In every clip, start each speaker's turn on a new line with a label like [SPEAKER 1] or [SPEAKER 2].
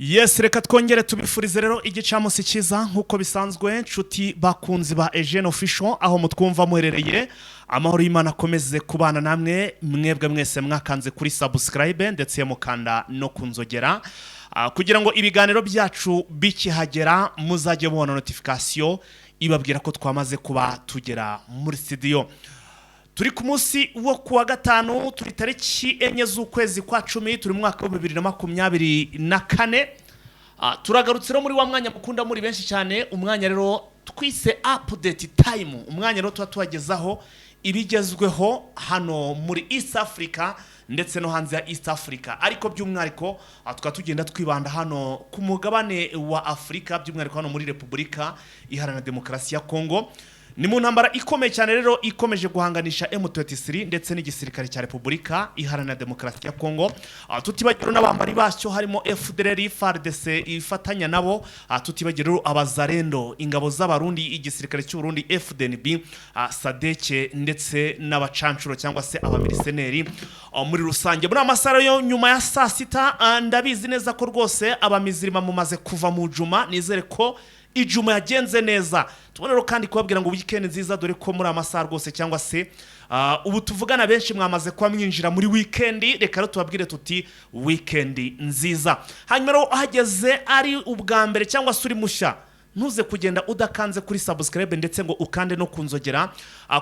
[SPEAKER 1] Yes, reka twongere tubifurize rero igicamunsi cyiza nkuko bisanzwe nshuti bakunzi ba Eugene Official aho mutwumva muherereye amahoro y'Imana akomeze kubana namwe mwebwe mwese mwakanze kuri subscribe ndetse mukanda no kunzogera kugira ngo ibiganiro byacu bikihagera muzajye mubona notification ibabwira ko twamaze kuba tugera muri studio. Turi ku munsi wo kuwa gatanu turi tariki enye z'ukwezi kwa 10 turi mu mwaka wa 2024. Turagarutse muri wa mwanya mukunda muri benshi cyane, umwanya rero twise update time, umwanya rero tubagezaho ibigezweho hano muri East Africa ndetse no hanze ya East Africa, ariko by'umwihariko tukatugenda twibanda hano ku mugabane wa Afrika, by'umwihariko hano muri Repubulika Iharanira Demokarasi ya Kongo. Ni mu ntambara ikomeye cyane rero ikomeje guhanganisha M23 ndetse n'igisirikare cya Repubulika Iharanira Demokarasi ya Kongo. Tutibagiro n'abambari bacyo harimo FDLR, FARDC ifatanya nabo, tutibagiro abazarendo, ingabo z'abarundi, igisirikare cy'u Burundi FDNB, SADC ndetse n'abacancuro cyangwa se abamiliseneri muri rusange. Muri amasara yo nyuma ya saa sita ndabizi neza ko rwose abamizirima mumaze kuva mu juma, nizere ko ijuma yagenze neza. Tubonero kandi kubabwira ngo weekend nziza, dore ko muri amasaha rwose cyangwa se ubu tuvugana benshi mwamaze kwa mwinjira muri weekend. Reka tubabwire tuti weekend nziza. Hanyuma rero ahageze ari ubwa mbere cyangwa se uri mushya, ntuze kugenda udakanze kuri subscribe ndetse ngo ukande no kunzogera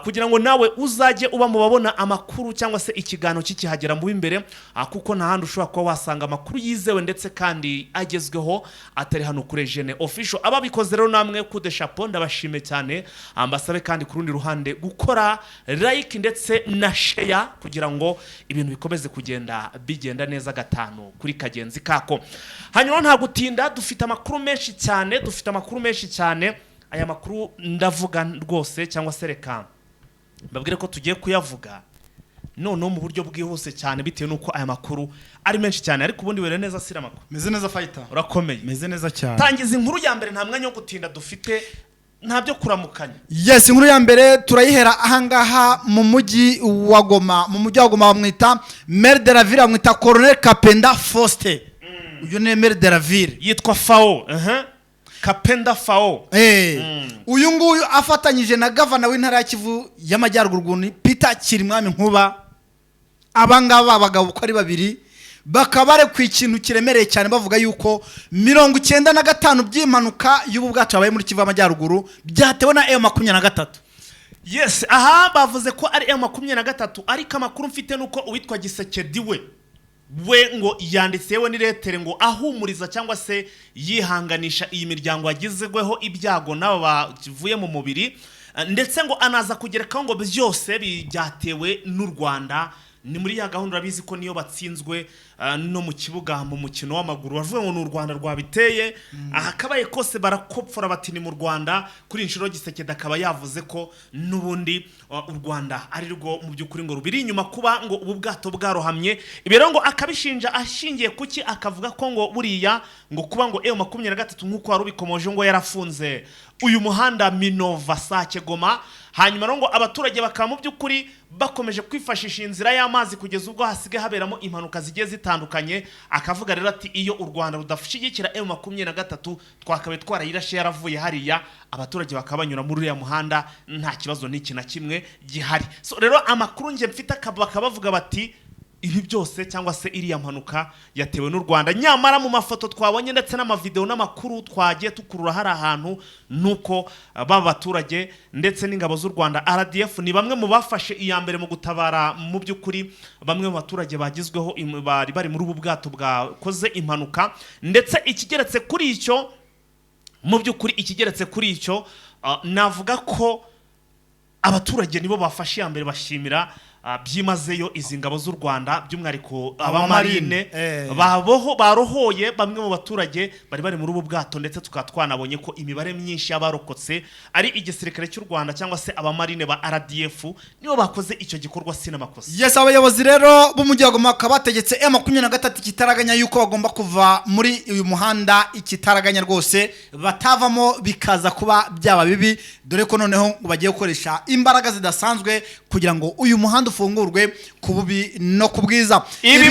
[SPEAKER 1] kugira ngo nawe uzajye uba mu babona amakuru cyangwa se ikiganiro kikihagera mu imbere, kuko nta handi ushobora kuba wasanga amakuru yizewe ndetse kandi agezweho atari hano kuri Eugene Official. Ababikoze rero namwe kude chapeau, ndabashime cyane. Ambasabe kandi ku rundi ruhande gukora like ndetse na share kugira ngo ibintu bikomeze kugenda bigenda neza gatanu kuri kagenzi kako. Hanyuma nta gutinda, dufite amakuru menshi cyane, aya makuru ndavuga rwose cyangwa se reka mbabwire ko tugiye kuyavuga none mu buryo bwihuse cyane bitewe nuko aya makuru ari menshi cyane. Ariko ubundi were neza sira makuru
[SPEAKER 2] meze neza fighter,
[SPEAKER 1] urakomeye
[SPEAKER 2] meze neza cyane.
[SPEAKER 1] Tangiza inkuru ya mbere, nta mwanya wo gutinda dufite, ntabyo kuramukanya.
[SPEAKER 2] Yes, inkuru ya mbere turayihera ahangaha mu mujyi wa Goma. Mu mujyi wa Goma bamwita Maire de la Ville, bamwita Colonel Kapenda Faustin. Uyu ni Maire de la Ville,
[SPEAKER 1] yitwa Fao. Kapenda Fao.
[SPEAKER 2] Uyu nguyu afatanyije na Governor w'intara ya Kivu y'Amajyaruguru Peter Kirimwami Nkuba. Abangaba abagabo uko ari babiri bakabare ku ikintu kiremereye cyane, bavuga yuko 95 by'impanuka y'ubu bwacu abaye muri Kivu y'Amajyaruguru byatewe na M23.
[SPEAKER 1] Yes, aha bavuze ko ari M23, ariko amakuru mfite nuko uwitwa Gisekedi we ngo yanditsewe ni letere ngo ahumuriza cyangwa se yihanganisha iyi miryango yagizweho ibyago nabo bavuye mu mubiri, ndetse ngo anaza kugereka ngo byose byatewe n'u Rwanda. Ni muri ya gahunda bizi ko niyo batsinzwe no mu kibuga mu mukino w'amaguru bavuye ngo n'u Rwanda rwabiteye. Aha kabaye kose barakopfora bati ni mu Rwanda. Kuri inshuro Gisekedi akaba yavuze ko nubundi u Rwanda ari rwo mu byukuri ngo rubiri inyuma kuba ngo ubu bwato bwarohamye. Ibero ngo akabishinja ashingiye kuki, akavuga ko ngo buriya ngo kuba ngo M23 nkuko warubikomoje ngo yarafunze uyu muhanda Minova Sake Goma. Hanyuma ngo abaturage bakaba mu byukuri bakomeje kwifashisha inzira y'amazi kugeza ubwo hasigaye haberamo impanuka zigiye zitandukanye. Akavuga rero ati iyo u Rwanda rudashigikira M23 twakabe twarayirashe yaravuye hariya, abaturage bakabanyura muri uriya muhanda nta kibazo n'iki na kimwe gihari. So rero amakuru nje mfite bakabavuga bati ibi byose cyangwa se iriya mpanuka yatewe n'u Rwanda. Nyamara mu mafoto twabonye ndetse n'amavideo n'amakuru twagiye tukurura hari ahantu nuko baba baturage ndetse n'ingabo z'u Rwanda RDF ni bamwe mu bafashe iya mbere mu gutabara mu byukuri bamwe mu baturage bagizweho bari muri ubu bwato bwakoze impanuka. Ndetse ikigeretse kuri icyo mu byukuri navuga ko abaturage nibo bafashe iya mbere bashimira byimazeyo izi ngabo z'u Rwanda, by'umwihariko abamarine barohoye bamwe mu baturage bari muri ubu bwato. Ndetse tukatwanabonye ko imibare myinshi y'abarokotse ari igisirikare cy'u Rwanda cyangwa se abamarine ba RDF nibo bakoze icyo gikorwa sinamakosa.
[SPEAKER 2] Yes, abayobozi rero b'umujyi wa Goma kabategetse M23 kitaraganya yuko bagomba kuva muri uyu muhanda, ikitaraganya rwose batavamo bikaza kuba byaba bibi, dore ko noneho bagiye gukoresha imbaraga zidasanzwe kugira ngo uyu muhanda umuhanda ufungurwe ku bubi no ku bwiza.
[SPEAKER 1] ibi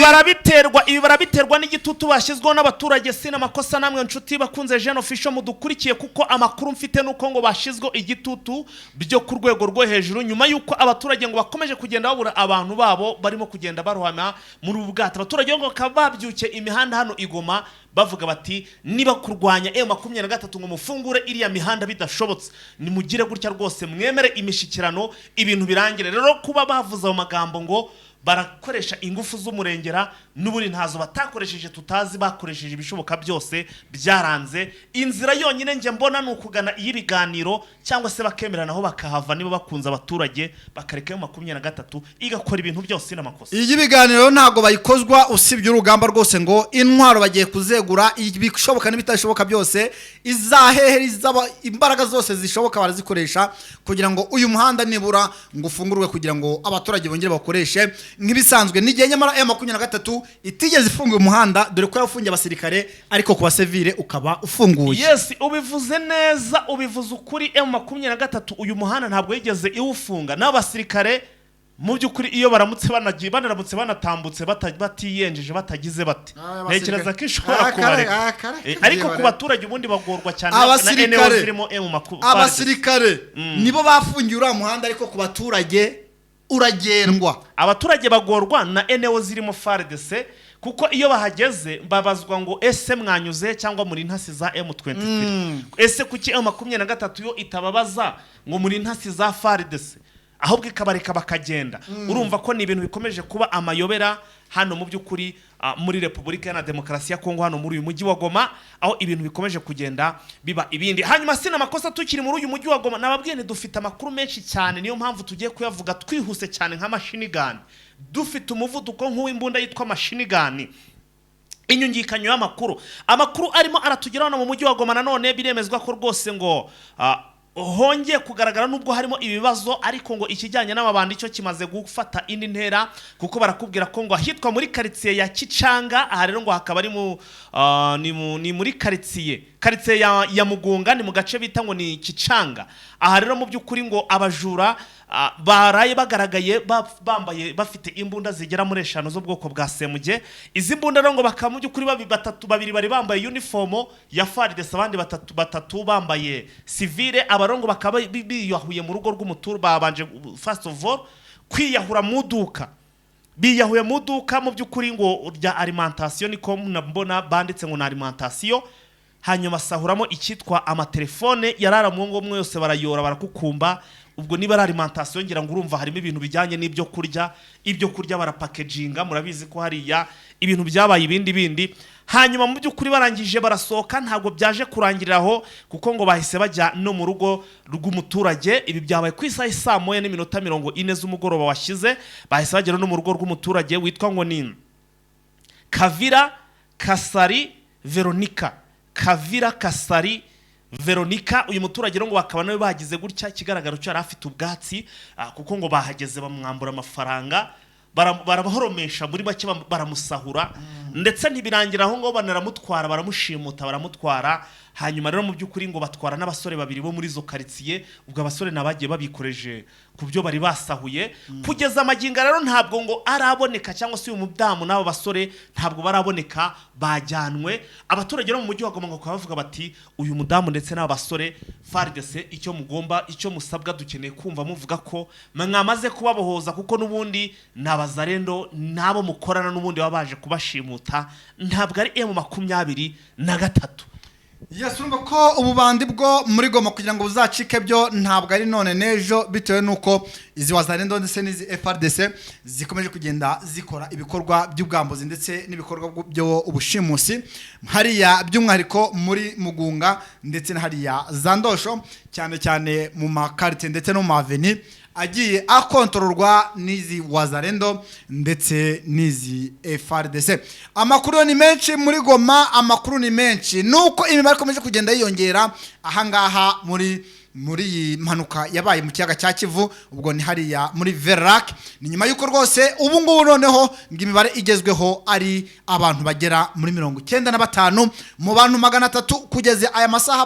[SPEAKER 1] barabiterwa n'igitutu bashyizweho n'abaturage. Sina amakosa namwe nshuti bakunze Jeune Official mudukurikiye, kuko amakuru mfite nuko ngo bashyizweho igitutu byo ku rwego rwo hejuru, nyuma yuko abaturage ngo bakomeje kugenda babura abantu babo barimo kugenda barohama muri ubu bwato. Abaturage ngo bakaba babyukiye imihanda hano Igoma bavuga bati niba kurwanya M23 ngo mufungure iriya mihanda bidashobotse, nimugire gutya rwose mwemere imishikirano ibintu birangire. Rero kuba bavuza mu magambo ngo barakoresha ingufu z'umurengera n'uburi ntazo batakoresheje, tutazi bakoresheje ibishoboka byose, byaranze inzira yonyine nje mbona n'ukugana ibiganiro cyangwa se bakemeranaho bakahava niba bakunze abaturage bakareka M23 igakora ibintu byose n'amakosa.
[SPEAKER 2] Iyi biganiro ntago bayikozwa usibye urugamba rwose ngo intwaro bagiye kuzegura ibishoboka n'ibitashoboka byose, izahehera izaba imbaraga zose zishoboka barazikoresha kugira ngo uyu muhanda nibura ngo ufungurwe kugira ngo abaturage bongere bakoreshe nk'ibisanzwe. N'igihe nyamara M23 itigeze ifunga umuhanda, dore ko yafungiye abasirikare ariko ku basivile ukaba ufunguye.
[SPEAKER 1] Yes, ubivuze neza, ubivuze ukuri. M23 uyu muhanda ntabwo yigeze iwufunga, n'abasirikare mu by'ukuri iyo baramutse banatambutse batiyenjeje batagize bate, ntekereza ko ishobora kubareka. Ariko ku baturage ubundi bagorwa cyane na NEO zirimo M23.
[SPEAKER 2] Abasirikare nibo bafungiye uriya muhanda, ariko ku baturage uragendwa.
[SPEAKER 1] Abaturage bagorwa na NEO zirimo FARDC, kuko iyo bahageze babazwa ngo ese mwanyuze cyangwa muri ntasi za M23. Ese kuki M23 yo itababaza ngo muri ntasi za FARDC, ahubwo ikabareka bakagenda. Urumva ko ni ibintu bikomeje kuba amayobera hano mu by'ukuri muri Repubulika ya Demokarasi ya Kongo, hano muri uyu mujyi wa Goma, aho ibintu bikomeje kugenda biba ibindi. Hanyuma sina amakosa tukiri muri uyu mujyi wa Goma, nababwiye dufite amakuru menshi cyane, niyo mpamvu tugiye kuyavuga twihuse cyane nka machine gun. Dufite umuvuduko nk'uw'imbunda yitwa machine gun. Inyungikanyo y'amakuru, amakuru arimo aratugeraho mu mujyi wa Goma. Nanone biremezwa ko rwose ngo hongeye kugaragara nubwo harimo ibibazo, ariko ngo ikijyanye n'amabandi cyo kimaze gufata indi ntera, kuko barakubwira ko ngo ahitwa muri quartier ya Kicanga. Aha rero ngo hakaba ari ni muri quartier ya Mugunga, ni mu gace bita ngo ni Kicanga. Aha rero mu by'ukuri ngo abajura baraye bagaragaye bambaye bafite imbunda zigera muri 5 zo bwoko bwa SMG. Izi mbunda rero ngo bakaba mu by'ukuri babiri bari bambaye uniform ya FARDC, abandi batatu bambaye civile. Abarongo bakaba biyahuye mu rugo rw'umuturu, babanje first of all kwiyahura mu duka, biyahuye mu duka mu by'ukuri ngo rya alimentation, niko mbona banditse ngo na alimentation. Hanyuma sahuramo ikitwa amatelefone yarara mu ngo mwe yose, barayora barakukumba. Ubwo niba ari alimentation ngira ngo urumva harimo ibintu bijyanye n'ibyo kurya barapackaginga. Murabizi ko hariya ibintu byabaye ibindi. Hanyuma mu by'ukuri barangije barasohoka, ntabwo byaje kurangiriraho, kuko ngo bahise bajya no mu rugo rw'umuturage. Ibi byabaye ku isaha 1:40 z'umugoroba washize. Bahise bagera no mu rugo rw'umuturage witwa ngo ni Kavira Kasari Veronica. Uyu muturage ngo bakaba nawe bagize gutya, kigaragara cyo arafite ubwatsi, kuko ngo bahageze bamwambura amafaranga, barabahoromesha muri bake, baramusahura. Ndetse ntibirangira aho ngo banaramutwara, baramutwara. Hanyuma rero mu by'ukuri ngo batwara n'abasore babiri bo muri zo quartier. Ubwo abasore nabagiye babikoreje ku byo bari basahuye. Kugeza amaginga rero ntabwo ngo araboneka, cyangwa se uyu mudamu n'abo basore ntabwo baraboneka, bajyanwe. Abaturage no mu mujyi wa Goma ngo bavuga bati uyu mudamu ndetse n'abo basore, FARDC icyo musabwa dukeneye kumva muvuga ko mwamaze kubabohoza, kuko nubundi nabazarendo nabo mukorana n'ubundi babaje kubashimuta, ntabwo ari M23.
[SPEAKER 2] Yes, urumva ko ububandi bwo muri Goma kugira ngo buzacike byo ntabwo ari none nejo, bitewe nuko izi wazarendo ndetse n'izi FARDC zikomeje kugenda zikora ibikorwa by'ubwambuzi ndetse n'ibikorwa byo ubushimusi hariya, by'umwihariko muri Mugunga ndetse na hariya Zandosho, cyane mu makarite ndetse no mu maveni agiye akontororwa n'izi wazarendo ndetse n'izi FARDC. Amakuru ni menshi muri Goma, amakuru ni menshi nuko imibare ikomeje kugenda yiyongera ahangaha muri muri iyi mpanuka yabaye mu kiyaga cya Kivu, ubwo ni hariya muri Verac. Ni nyuma y'uko rwose ubu ngubu noneho ngo imibare igezweho ari abantu bagera muri 95 mu bantu 300 kugeza aya masaha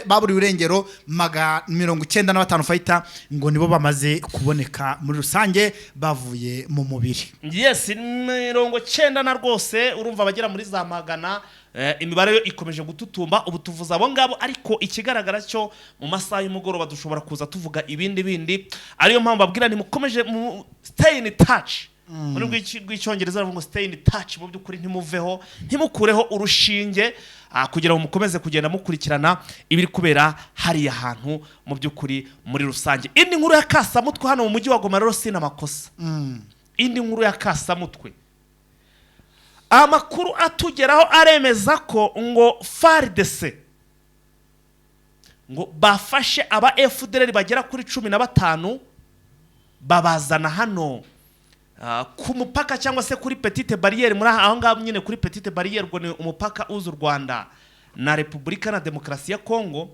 [SPEAKER 2] baburiwe irengero 95 fighter ngo nibo bamaze kuboneka muri rusange bavuye mu mubiri.
[SPEAKER 1] Yes, 90 na rwose urumva bagera muri za magana. Imibare yo ikomeje gututumba ubu tuvuza abo ngabo, ariko ikigaragara cyo mu masaha y'umugoroba dushobora kuza tuvuga ibindi ariyo mpamvu babwira ni mukomeje stay in touch. Muri rw'icyongereza bavuga ngo stay in touch, mu by'ukuri ntimuveho ntimukureho urushinge kugira ngo mukomeze kugenda mukurikirana ibiri kubera hariya hantu mu by'ukuri muri rusange. Indi nkuru ya Kasamutwe hano mu mujyi wa Goma rero sina makosa. Indi nkuru ya Kasamutwe, amakuru atugeraho aremeza ko ngo FARDC ngo bafashe aba FDLR bagera kuri 15 babazana hano ku mupaka cyangwa se kuri Petite Barriere. Muri aho ngaho nyine kuri Petite Barriere ngo ni umupaka uza u Rwanda na Repubulika na Demokarasi ya Kongo.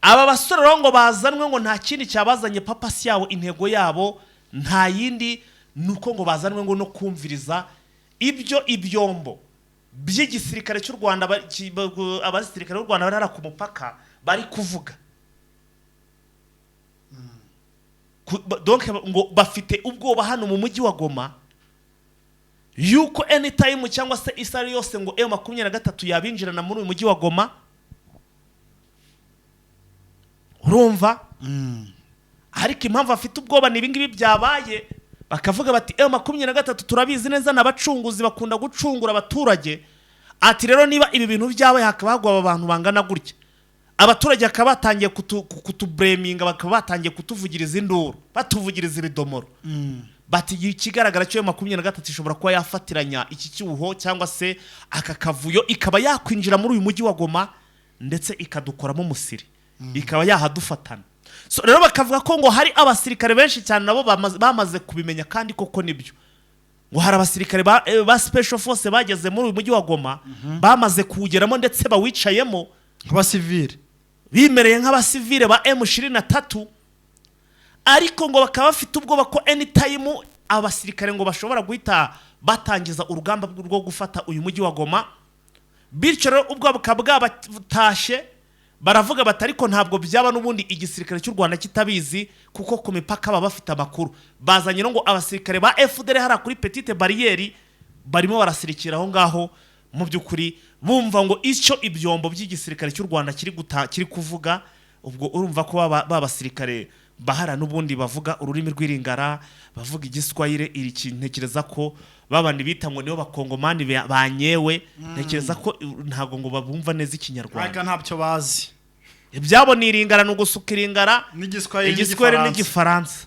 [SPEAKER 1] Aba basore rero ngo bazanwe ngo nta kindi cyabazanye papasi yabo, intego yabo nta yindi nuko ngo bazanwe ngo no kumviriza ibyo ibyombo by'igisirikare cy'u Rwanda, abasirikare b'u Rwanda barara ku mupaka bari kuvuga. Donc ngo bafite ubwoba hano mu mujyi wa Goma yuko anytime cyangwa se isari yose ngo M23 yabinjirana muri uyu mujyi wa Goma. Urumva? Ariko impamvu afite ubwoba ni ibingibi byabaye, bakavuga bati M23 turabizi neza n'abacunguzi bakunda gucungura abaturage. Ati rero niba ibi bintu byabaye hakabagwa abantu bangana gutya, abaturage akaba batangiye kutubreminga, bakaba batangiye kutuvugiriza induru, batuvugiriza ibidomoro. Bati ikigaragara cyo M23 ishobora kuba yafatiranya iki cyuho cyangwa se aka kavuyo ikaba yakwinjira muri uyu mujyi wa Goma ndetse ikadukoramo umusiri, ikaba yahadufatana. So rero bakavuga ko ngo hari abasirikare benshi cyane nabo bamaze kubimenya, kandi koko nibyo. Ngo hari abasirikare ba special force bageze muri uyu mujyi wa Goma bamaze kuwugeramo ndetse bawicayemo
[SPEAKER 2] nk'abasivile,
[SPEAKER 1] bimereye nk'abasivile ba M23, ariko ngo bakaba bafite ubwoba ko anytime abasirikare ngo bashobora guhita batangiza urugamba rwo gufata uyu mujyi wa Goma. Bityo rero ubwo bwabatashe baravuga bati ariko ntabwo byaba n'ubundi igisirikare cy'u Rwanda kitabizi, kuko ku mipaka baba bafite amakuru. Bazanye ngo abasirikare ba FDL hara kuri Petite Barriere barimo barasirikira aho ngaho, mu by'ukuri bumva ngo icyo ibyombo by'igisirikare cy'u Rwanda kiri kuvuga. Ubwo urumva ko babasirikare bahara n'ubundi bavuga ururimi rw'iringara, bavuga igiswahili. Iri kintekereza ko babandi bita ngo nibo bakongomani banyewe, ntekereza ko ntago ngo babumva neza ikinyarwanda,
[SPEAKER 2] ariko ntabyo bazi.
[SPEAKER 1] Ibyabo ni iringara no gusuka iringara
[SPEAKER 2] n'igiswahili
[SPEAKER 1] n'igifaransa.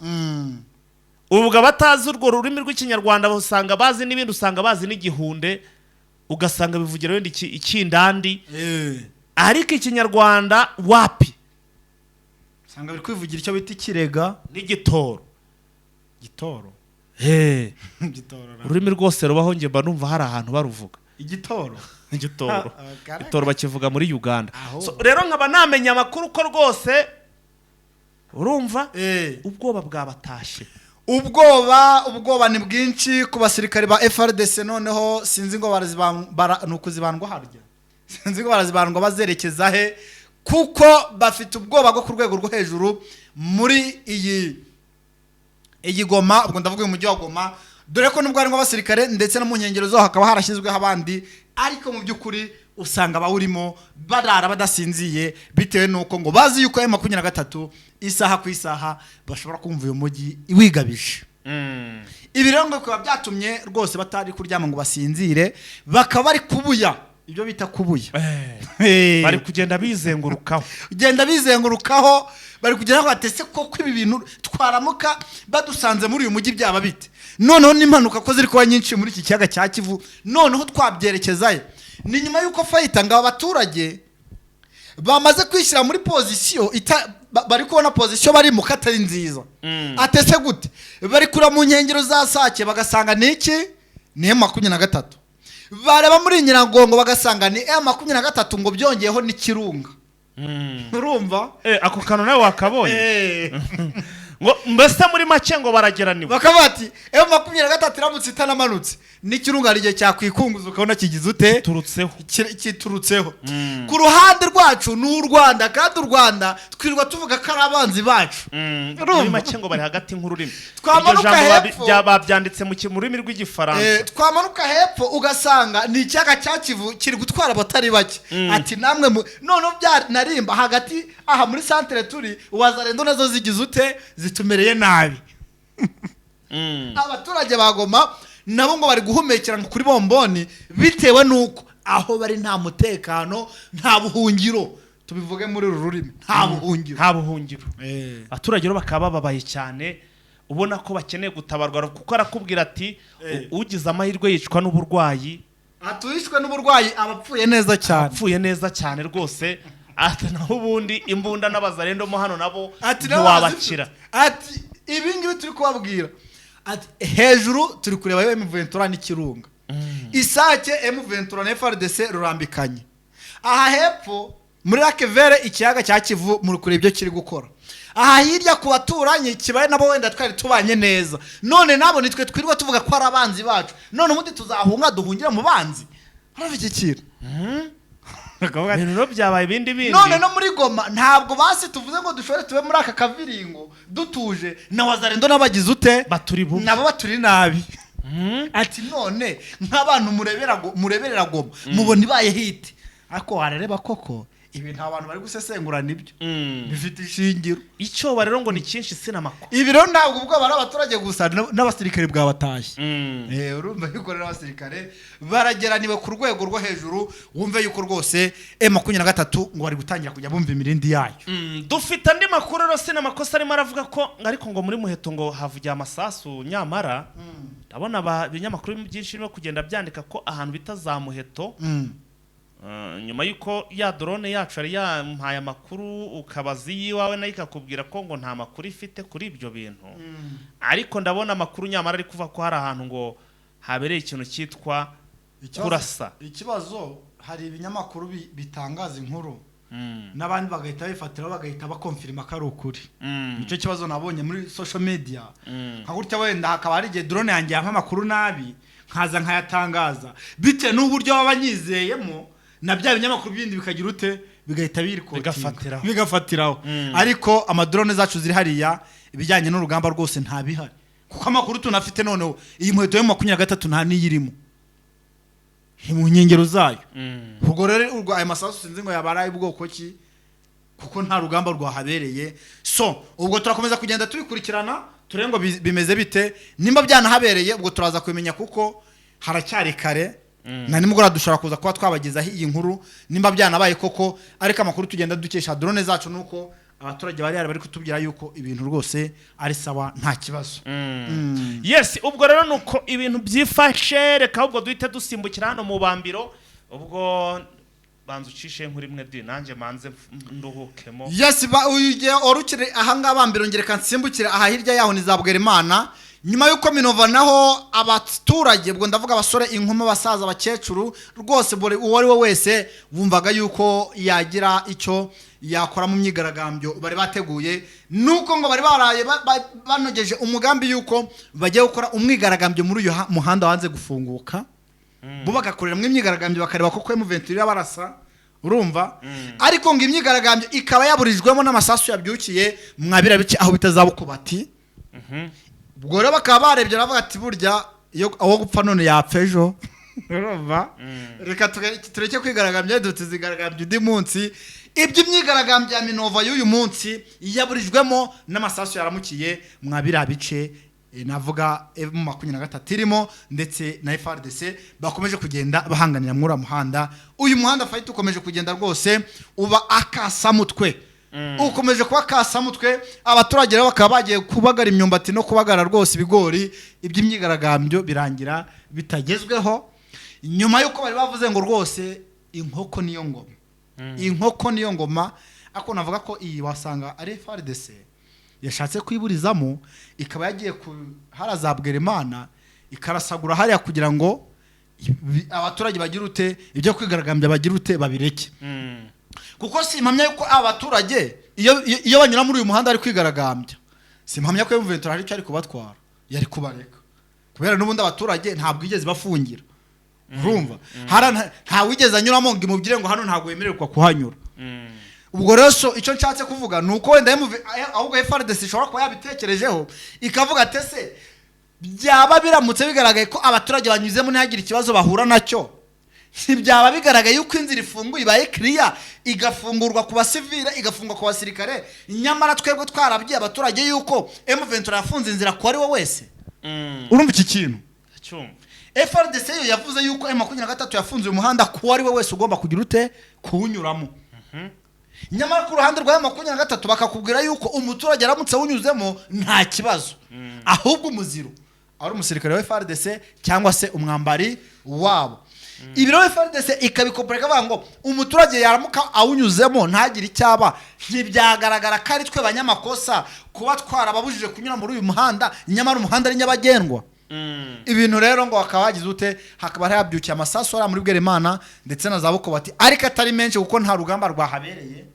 [SPEAKER 1] Ubwo abatazi urwo rurimi rw'ikinyarwanda usanga bazi n'ibindi, usanga bazi n'igihunde, ugasanga bivugira wenda ikindandi. Ariko ikinyarwanda wapi,
[SPEAKER 2] usanga biri kwivugira icyo bita ikirega
[SPEAKER 1] n'igitoro.
[SPEAKER 2] Gitoro
[SPEAKER 1] ururimi rwose rubaho, nge mba numva hari ahantu baruvuga
[SPEAKER 2] igitoro.
[SPEAKER 1] Igitoro bakivuga muri Uganda. So rero nkaba namenya amakuru ko rwose urumva ubwoba bwabatashe.
[SPEAKER 2] Ubwoba ni bwinshi ku basirikare ba FARDC. Noneho sinzi ngo nukuzibandwa harya, sinzi ngo barazibandwa bazerekeza he, kuko bafite ubwoba bwo ku rwego rwo hejuru muri iyi Goma. Ubwo ndavuga mu mujyi wa Goma, dore ko nubwo harimo abasirikare ndetse no mu nkengero zo hakaba harashyizweho abandi, ariko mu by'ukuri usanga bawurimo barara badasinziye, bitewe nuko ngo bazi yuko M23 isaha ku isaha bashobora kumva uyu mujyi wigabije. Ibi rero ngo bikaba byatumye rwose batari kuryama ngo basinzire, bakaba bari kubuya, ibyo bita kubuya.
[SPEAKER 1] Bari kugenda bizengurukaho,
[SPEAKER 2] bari kugera batese koko ibi bintu twaramuka badusanze muri uyu mujyi byaba bite. Noneho n'impanuka ko ziri kuba nyinshi muri iki kiyaga cya Kivu, noneho twabyerekezayo ni nyuma yuko fayita ngo abaturage bamaze kwishyira muri pozisiyo bari kubona pozisiyo bari mu katari nziza. Atese gute, bari kura mu nkengero za Sake bagasanga niki ni M23, bareba muri Nyiragongo bagasanga ni M23 ngo byongeyeho n'ikirunga. urumva
[SPEAKER 1] ako kantu nawe wakabonye ngo mbese muri make ngo barageraniwe
[SPEAKER 2] bakavuga ati M23 iramutse itanamanutse n'ikirunga igihe cyakwikunguza ukabona kigize ute kiturutseho ku ruhande rwacu n'u Rwanda kandi u Rwanda twirirwa tuvuga ko ari abanzi bacu
[SPEAKER 1] muri make ngo bari hagati nk'ururimi
[SPEAKER 2] twamanuka hepfo
[SPEAKER 1] babyanditse mu rurimi rw'igifaransa
[SPEAKER 2] twamanuka hepfo ugasanga ni ikiyaga cya Kivu kiri gutwara abatari bake ati namwe none narimba hagati aha muri centre turi wazarendo nazo zigize ute zitumereye nabi abaturage bagoma nabo ngo bari guhumekera kuri bomboni bitewe nuko aho bari nta mutekano nta buhungiro tubivuge muri uru rurimi nta buhungiro
[SPEAKER 1] abaturage rero bakaba bababaye cyane ubona ko bakeneye gutabarwa kuko arakubwira ati ugize amahirwe yicwa n'uburwayi
[SPEAKER 2] atwishwe n'uburwayi abapfuye neza cyane
[SPEAKER 1] rwose ati naho ubundi imbunda n'abazarendo mo hano nabo ntiwabakira
[SPEAKER 2] ati ibi ngibi turi kubabwira ati hejuru turi kureba M23 n'ikirunga isake M23 na FARDC rurambikanye aha hepfo muri Rakevere ikiyaga cya Kivu muri kureba ibyo kiri gukora aha hirya ku baturanye kibaye nabo wenda twari tubanye neza none nabo nitwe twirirwa tuvuga ko ari abanzi bacu none ubundi tuzahunga duhungira mu banzi harabikikira
[SPEAKER 1] ibintu byabaye ibindi
[SPEAKER 2] none no muri Goma ntabwo basi tuvuze ngo dushobore tube muri aka kaviringo dutuje na wazarendo n'abagize ute nabo baturi nabi ati none nk'abantu mureberera Goma mubona ibaye hiti ariko warareba koko ibi nta bantu bari gusesengurana ibyo bifite ishingiro
[SPEAKER 1] icyo rero ngo ni cyinshi sinamako
[SPEAKER 2] ibi rero ntabwo ubwo bari abaturage gusa n'abasirikare bwabatashye urumva yuko rero abasirikare barageraniwe ku rwego rwo hejuru wumve yuko rwose M23 ngo bari gutangira kujya bumva imirindi yayo
[SPEAKER 1] dufite andi makuru rero sinamakosa arimo aravuga ko ariko ngo muri Muheto ngo havugiye amasasu nyamara ndabona ibinyamakuru byinshi birimo kugenda byandika ko ahantu bita za Muheto nyuma yuko ya drone yacu ari yampaye amakuru ukabaza yiwawe nayo ikakubwira ko ngo nta makuru ifite kuri ibyo bintu ariko ndabona amakuru nyamara ari kuva ko hari ahantu ngo habereye ikintu cyitwa kurasa
[SPEAKER 2] ikibazo hari ibinyamakuru bitangaza inkuru n'abandi bagahita bifatira bagahita bakonfirma ko ari ukuri nicyo kibazo nabonye muri social media nka gutya wenda hakaba hari igihe drone yanjye yampa amakuru nabi nkaza nkayatangaza bitewe n'uburyo baba banyizeyemo na bya binyamakuru bindi bikagira ute bigahita bigafatiraho ariko amadrone zacu ziri hariya ibijyanye n'urugamba rwose nta bihari kuko amakuru tunafite noneho iyi Muheto yo 23 nta niyirimo mu nkengero zayo ubwo rero urwa aya masasu sinzi ngo yabaraye ubwoko ki kuko nta rugamba rwahabereye so ubwo turakomeza kugenda tubikurikirana turengo bimeze bite nimba byanahabereye ubwo turaza kumenya kuko haracyari kare na nimugora dushobora kuza kuba twabagezaho iyi nkuru nimba byanabaye koko ariko amakuru tugenda dukesha drone zacu nuko abaturage bari kutubwira yuko ibintu rwose ari sawa nta kibazo
[SPEAKER 1] yes ubwo rero nuko ibintu byifashe reka ubwo duhite dusimbukira hano mu bambiro ubwo banza ucishe nkuri mwe nanjye manze nduhukemo
[SPEAKER 2] yes uje orukire aha ngabambiro ngereka nsimbukire aha hirya yaho nizabwera Imana nyuma yuko Minova naho abaturage bwo ndavuga abasore inkuma basaza abakecuru rwose uwo ari we wese bumvaga yuko yagira icyo yakora mu myigaragambyo bari bateguye nuko ngo bari baraye banogeje umugambi yuko bagiye gukora umwigaragambyo muri uyu muhanda wanze gufunguka bo bagakorera mu imyigaragambyo bakareba koko M23 barasa urumva ariko ngo imyigaragambyo ikaba yaburijwemo n'amasasu yabyukiye mwabira biki aho bitazabukubati ubwo rero bakaba barebye bavuga ati burya iyo aho gupfa none yapfejo urumva reka tureke kwigaragambya dutizigaragambya undi munsi iby'imyigaragambyo ya Minova y'uyu munsi yaburijwemo n'amasasu yaramukiye mwabira bice navuga M23 irimo ndetse na FARDC bakomeje kugenda bahanganira muri muhanda uyu muhanda fight ukomeje kugenda rwose uba akasamutwe ukomeje kuba kasamutwe abaturage rero bakaba bagiye kubagara imyumbati no kubagara rwose ibigori iby'imyigaragambyo birangira bitagezweho nyuma yuko bari bavuze ngo rwose inkoko niyo ngoma ako navuga ko iyi wasanga ari FARDC yashatse kwiburizamo ikaba yagiye harazabwera Imana ikarasagura hariya kugira ngo abaturage bagira ute ibyo kwigaragambya bagira ute babireke kuko simpamya yuko abaturage iyo banyura muri uyu muhanda ari kwigaragambya, simpamya ko M23 hari icyo ari kubatwara, yari kubareka kubera n'ubundi abaturage ntabwo igeze bafungira. Urumva nta wigeze anyuramo ngo imubwire ngo hano ntabwo yemererwa kuhanyura. Ubwo rero icyo nshatse kuvuga ni uko wenda ahubwo FARDC ishobora kuba yabitekerejeho ikavuga ati se byaba biramutse bigaragaye ko abaturage banyuzemo ntihagire ikibazo bahura nacyo, byaba bigaragaye yuko inzira ifunguye ibaye clear, igafungurwa ku basivile igafungwa ku basirikare, nyamara twebwe twarabwiye abaturage yuko M23 yafunze inzira ko ari we wese. Urumva iki kintu? FARDC yo yavuze yuko M23 yafunze uyu muhanda ko ari we wese ugomba kugira ute kuwunyuramo. Nyamara ku ruhande rwa M23 bakakubwira yuko umuturage aramutse awunyuzemo nta kibazo, ahubwo umuziro ari umusirikare wa FARDC cyangwa se umwambari wabo. Ibiro FARDC ikabikoporeka bavuga ngo umuturage yaramuka awunyuzemo ntagire icyaba, ntibyagaragara ko ari twe banyamakosa kuba twarababujije kunyura muri uyu muhanda, nyamara umuhanda ari nyabagendwa. Ibintu rero ngo akabagize ute, hakaba habyukiye amasaso ara muri Bwerimana ndetse na Zabuko bati ariko atari menshi kuko nta rugamba rwahabereye,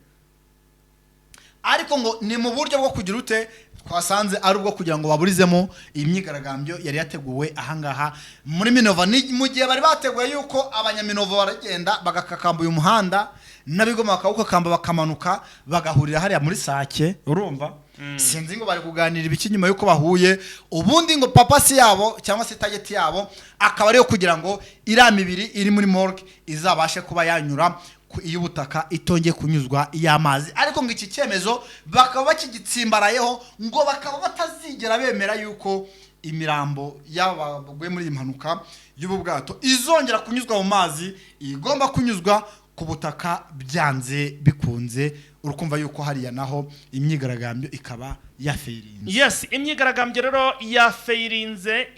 [SPEAKER 2] ariko ngo ni mu buryo bwo kugira ute twasanze ari ubwo kugira ngo baburizemo imyigaragambyo yari yateguwe ahangaha muri Minova. Mu gihe bari bateguye yuko abanyaminova baragenda bagakakamba uyu muhanda n'abigoma bakawukakamba bakamanuka bagahurira hariya muri Sake. Urumva sinzi ngo bari kuganira ibiki nyuma yuko bahuye, ubundi ngo papasi yabo cyangwa se target yabo akaba ariyo kugira ngo iramibiri iri muri morgue izabashe kuba yanyura iyo ubutaka itongeye kunyuzwa y'amazi. Ariko ngo iki cyemezo bakaba bakigitsimbarayeho ngo bakaba batazigera bemera yuko imirambo y'abagwe muri impanuka y'ubu bwato izongera kunyuzwa mu mazi, igomba kunyuzwa ku butaka byanze bikunze. Urukumva yuko hariya naho imyigaragambyo ikaba yafeirinze.
[SPEAKER 1] Yes, imyigaragambyo rero yafeirinze.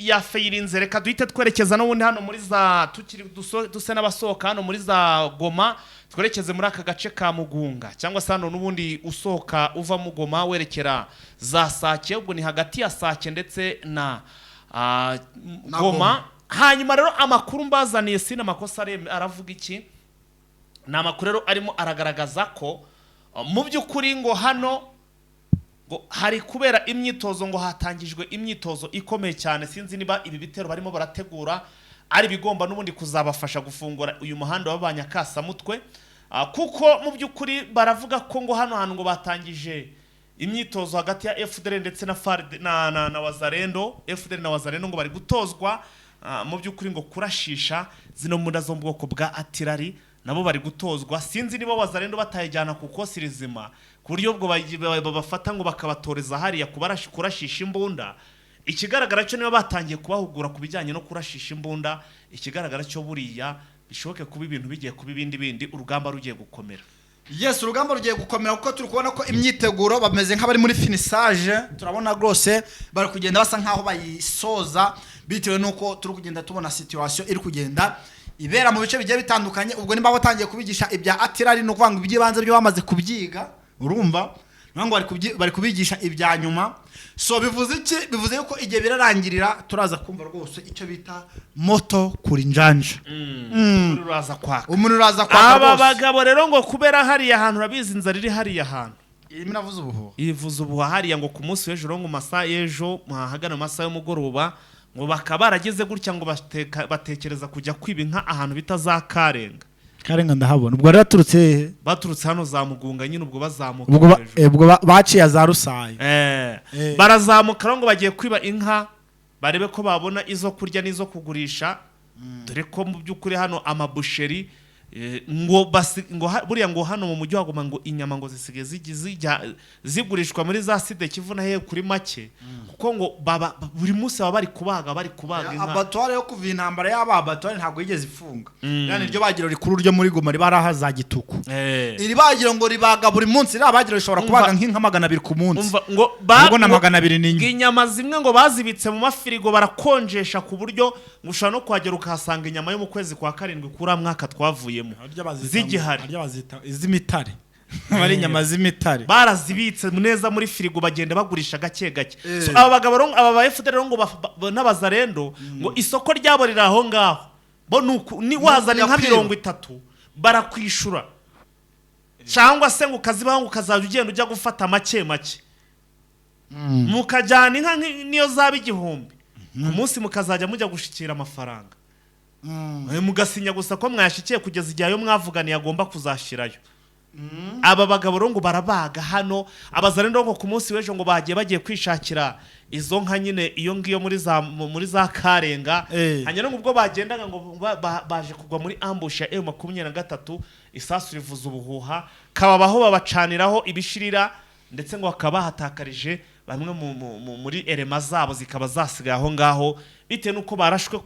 [SPEAKER 1] Reka duhite twerekeza n'ubundi hano muri za tukiri duse n'abasohoka hano muri za Goma, twerekeze muri aka gace ka Mugunga cyangwa se hano n'ubundi usohoka uva mu Goma werekera za Sake, ubwo ni hagati ya Sake ndetse na Goma. Hanyuma rero amakuru mbazaniye sina makosa aravuga iki? Na amakuru rero arimo aragaragaza ko mu by'ukuri ngo hano ngo hari kubera imyitozo, ngo hatangijwe imyitozo ikomeye cyane. Sinzi niba ibi bitero barimo barategura ari bigomba n'ubundi kuzabafasha gufungura uyu muhanda w'Abanyakasamutwe, kuko mu by'ukuri baravuga ko ngo hano hantu ngo batangije imyitozo hagati ya FDL ndetse na FARD na Wazalendo. FDL na Wazalendo ngo bari gutozwa mu by'ukuri ngo kurashisha zino mbunda zo mu bwoko bwa artillery, nabo bari gutozwa. Sinzi niba Wazalendo batayijyana ku kosi rizima ku buryo bwo bafata ngo bakabatoreza hariya kurashisha imbunda. Ikigaragara cyo niba batangiye kubahugura ku bijyanye no kurashisha imbunda, ikigaragara cyo buriya bishoboke kuba ibintu bigiye kuba ibindi urugamba rugiye gukomera.
[SPEAKER 2] Yes, urugamba rugiye gukomera kuko turi kubona ko imyiteguro bameze nk'abari muri finissage. Turabona rwose bari kugenda basa nkaho bayisoza bitewe nuko turi kugenda tubona situation iri kugenda ibera mu bice bigiye bitandukanye. Ubwo nimba batangiye kubigisha ibya artillery no kwanga ibyibanze byo bamaze kubyiga. Urumva nango bari kubigisha ibya nyuma. So bivuze iki? Bivuze yuko igihe birarangirira turaza kumva rwose icyo bita moto kuri njanja.
[SPEAKER 1] Uraza kwaka.
[SPEAKER 2] Umuntu uraza kwaka.
[SPEAKER 1] Aba bagabo rero ngo kubera hariya ahantu rabizi inzara iri hariya ahantu.
[SPEAKER 2] Irimo navuze ubuho.
[SPEAKER 1] Ivuze ubuho hariya ngo ku munsi w'ejo ngo masaha y'ejo hagana masaha y'umugoroba ngo bakaba barageze gutya ngo batekereza kujya kwiba inka ahantu bita za Karenga.
[SPEAKER 2] Karenga ndahabona. Ubwo rero
[SPEAKER 1] baturutse hano za Mugunga nyine ubwo bazamuka.
[SPEAKER 2] Ubwo baciye za Rusayi.
[SPEAKER 1] Barazamuka ngo bagiye kwiba inka barebe ko babona izo kurya n'izo kugurisha. Dore ko mu by'ukuri hano amabusheri ngo buriya ngo hano mu mujyi wa Goma ngo inyama ngo zisige zigurishwa muri za side Kivu na he kuri make, kuko ngo buri munsi baba bari kubaga inka.
[SPEAKER 2] Abatware yo kuva intambara y'ababatware ntabwo yigeze ifunga. Yani iryo bagiro rikuru ryo muri Goma riba raha za Gituku. Iri bagiro ngo ribaga buri munsi, iri bagiro rishobora kubaga nk'inka 200 ku munsi.
[SPEAKER 1] Ngo
[SPEAKER 2] na 200 n'inyuma.
[SPEAKER 1] Inyama zimwe ngo bazibitse mu mafirigo barakonjesha ku buryo ngushaka no kwagera ukahasanga inyama yo mu kwezi kwa 7 kuri mwaka twavuye zigihari.
[SPEAKER 2] Arya bazita iz'imitare. Bari inyama z'imitare.
[SPEAKER 1] Barazibitse neza muri firigo bagenda bagurisha gake gake. So aba bagabo aba ba FDL ngo n'Abazalendo ngo isoko ryabo riraho ngaho. Bo ni wazana nka 30 barakwishura. cyangwa se ngo ukazibaho ngo ukazajya ugenda ujya gufata make make mukajyana inka niyo zaba igihumbi ku munsi mukazajya mujya gushikira amafaranga mugasinya gusa ko mwashikiye kugeza igihe ayo mwavuganiye agomba kuzashirayo. Aba bagabo ngo barabaga hano abazarendo ngo ku munsi w'ejo ngo bagiye kwishakira izo nka nyine iyo ngiyo muri za Karenga hanyuma ubwo bagendaga ngo baje kugwa muri ambush ya M23 isasu rivuza ubuhuha kababaho babacaniraho ibishirira ndetse ngo bakaba hatakarije bamwe muri erema zabo zikaba zasigaye aho ngaho bite nuko barashwe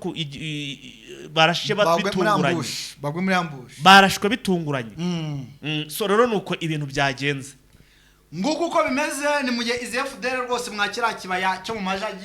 [SPEAKER 1] barashe bitunguranye
[SPEAKER 2] bagwe muri ambush
[SPEAKER 1] barashwe bitunguranye. So rero nuko ibintu byagenze
[SPEAKER 2] nguko uko bimeze ni mu gihe izi FDL rwose mwakira kibaya cyo mu majaji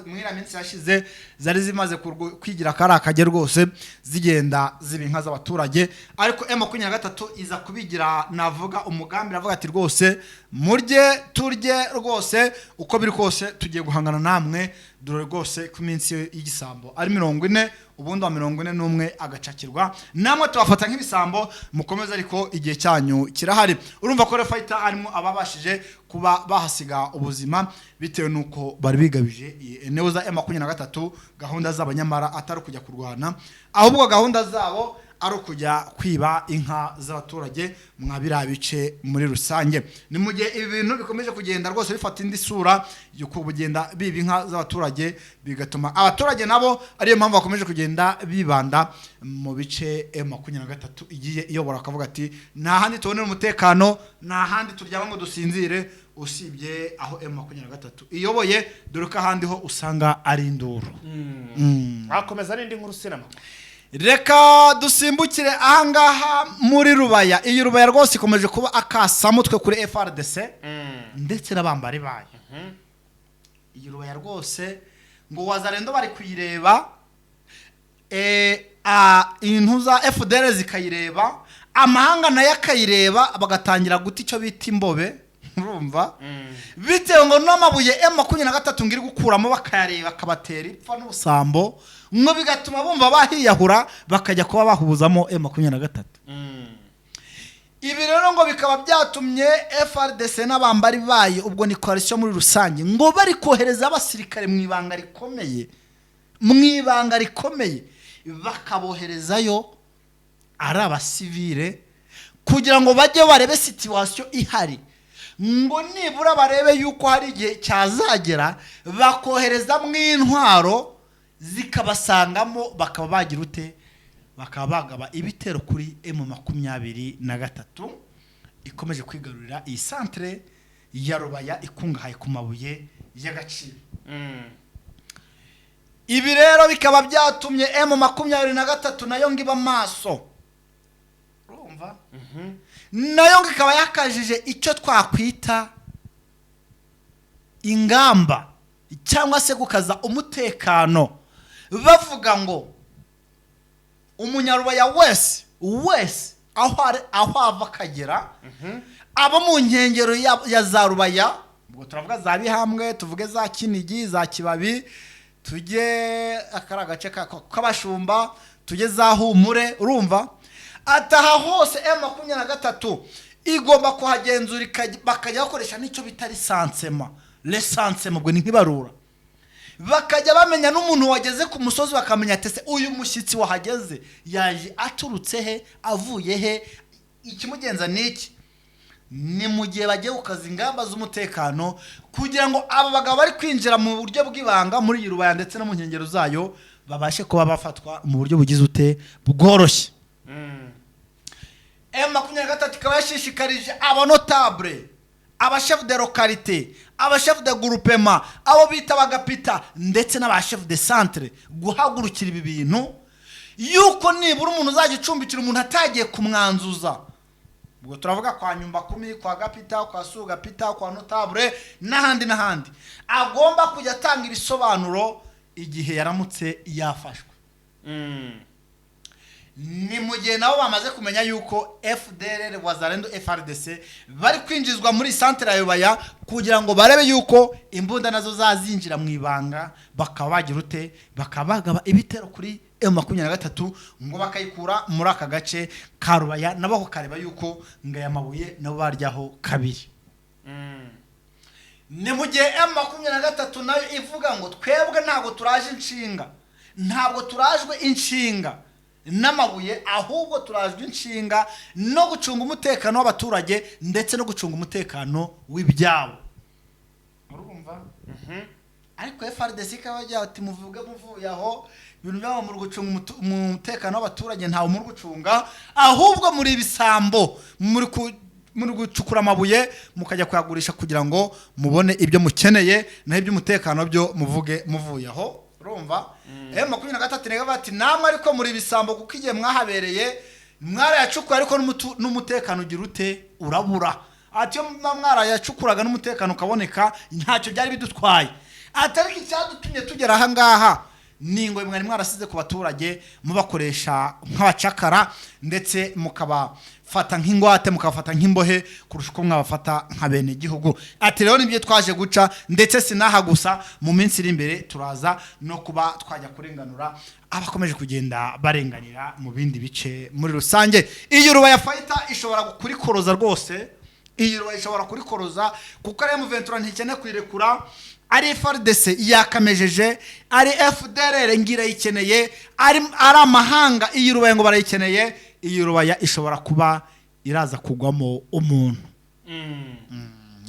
[SPEAKER 2] mwira minsi yashize zari zimaze kwigira kara akage rwose zigenda ziba inka z'abaturage ariko M23 iza kubigira navuga umugambi ravuga ati rwose murye turye rwose uko biri kose tugiye guhangana namwe dore rwose ku minsi y'igisambo ari 40 ubundi wa 41 agacakirwa namwe tubafata nk'ibisambo mukomeza ariko igihe cyanyu kirahari. Urumva ko fighter arimo ababashije kuba bahasiga ubuzima bitewe nuko bari bigabije eneo za M23 gahunda z'abanyamara atari kujya kurwana ahubwo gahunda zabo ari kujya kwiba inka z'abaturage mwabira bice muri rusange. Ni mu gihe ibintu bikomeje kugenda rwose bifata indi sura yuko bugenda biba inka z'abaturage bigatuma abaturage nabo ariyo mpamvu bakomeje kugenda bibanda mu bice M23 igiye iyobora akavuga ati nta handi tubonera umutekano nta handi turyama ngo dusinzire usibye aho M23 iyoboye dore ko ahandi ho usanga ari induru.
[SPEAKER 1] Akomeza n'indi nkuru sinama
[SPEAKER 2] reka dusimbukire ahangaha muri Rubaya. Iyi Rubaya rwose ikomeje kuba akasamutwe kuri FRDC ndetse n'abambari bayo. Iyi Rubaya rwose ngo wazarendo bari kuyireba intu za FDL zikayireba amahanga nayo akayireba bagatangira guta icyo bita imbobe urumva bitewe ngo n'amabuye M23 ngiri gukuramo bakayareba akabatera ipfa n'ubusambo ngo bigatuma bumva bahiyahura bakajya kuba bahubuzamo M23. Ibi rero ngo bikaba byatumye FRDC n'abambari bayo ubwo ni coalition muri rusange ngo bari kohereza abasirikare mu ibanga rikomeye bakaboherezayo ari abasivile kugira ngo bajye barebe situation ihari ngo nibura barebe yuko hari igihe cyazagera bakohereza mu intwaro zikabasangamo bakaba bagira ute bakaba bagaba ibitero kuri M23 ikomeje kwigarurira iyi centre ya Rubaya ikungahaye ku mabuye y'agaciro. Ibi rero bikaba byatumye M23 nayo ngiba maso urumva nayo ngikaba yakajije icyo twakwita ingamba cyangwa se gukaza umutekano bavuga ngo umunyarubaya wese aho ava kagera abo mu nkengero ya za Rubaya ubwo turavuga za Bihambwe tuvuge za Kinigi za Kibabi tujye akaragace k'abashumba tujye za Humure urumva ataha hose M23 igomba kuhagenzura bakajya bakoresha n'icyo bitari sansema lesansema ubwo ni nkibarura bakajya bamenya n'umuntu wageze ku musozi bakamenya ati uyu mushyitsi wahageze yaje aturutse he avuye he ikimugenza niki. Ni mu gihe bagiye gukaza ingamba z'umutekano kugira ngo aba bagabo bari kwinjira mu buryo bw'ibanga muri Rubaya ndetse no mu nkengero zayo babashe kuba bafatwa mu buryo bugize ute bworoshye. M23 ikaba yashishikarije abanotable abachef de localité abachef de groupement abo bita bagapita ndetse n'abachef de centre guhagurukira ibi bintu yuko nibura umuntu uzagicumbikira umuntu atagiye kumwanzuza ubwo turavuga kwa Nyumba 10 kwa Gapita kwa Sugapita kwa notable n'ahandi agomba kujya atanga ibisobanuro igihe yaramutse yafashwe. Ni mu gihe nabo bamaze kumenya yuko FDL wazarendo FRDC bari kwinjizwa muri centre ya Rubaya kugira ngo barebe yuko imbunda nazo zazinjira mu ibanga bakaba bagira ute bakabagaba ibitero kuri M23 ngo bakayikura muri aka gace ka Rubaya nabo kareba yuko ngaya mabuye nabo baryaho kabiri. Ni mu gihe M23 nayo ivuga ngo twebwe ntabwo turaje inshinga, ntabwo turajwe inshinga n'amabuye, ahubwo turajwe inshinga no gucunga umutekano w'abaturage ndetse no gucunga umutekano w'ibyabo. Urumva? Ariko FARDC kabajya ati muvuge muvuye aho ibintu byabo muri gucunga umutekano w'abaturage ntawo muri gucunga, ahubwo muri ibisambo muri gucukura amabuye mukajya kuyagurisha kugira ngo mubone ibyo mukeneye naho iby'umutekano byo muvuge muvuye aho. Urumva? M23 nega bati namwe ariko muri bisambo kuko igihe mwahabereye mwarayacukuye ariko n'umutekano ugira ute urabura. Ati yo mwarayacukuraga n'umutekano ukaboneka ntacyo byari bidutwaye. Atariki cyadutumye tugera aha ngaha ningo mwari mwarasize ku baturage mubakoresha nk'abacakara ndetse mukabafata nk'ingwate mukabafata nk'imbohe kurusha uko mwabafata nka bene igihugu. Ati rero nibyo twaje guca ndetse sinaha gusa mu minsi iri imbere turaza no kuba twajya kurenganura abakomeje kugenda barenganira mu bindi bice muri rusange. Iyo Rubaya fighter ishobora kurikoroza rwose, iyo Rubaya ishobora kurikoroza kuko ari M23 ntikene kwirekura, ari FARDC yakamejeje, ari FDLR ngira yikeneye, ari amahanga iyo Rubaya ngo barayikeneye, iyo Rubaya ishobora kuba iraza kugwamo umuntu.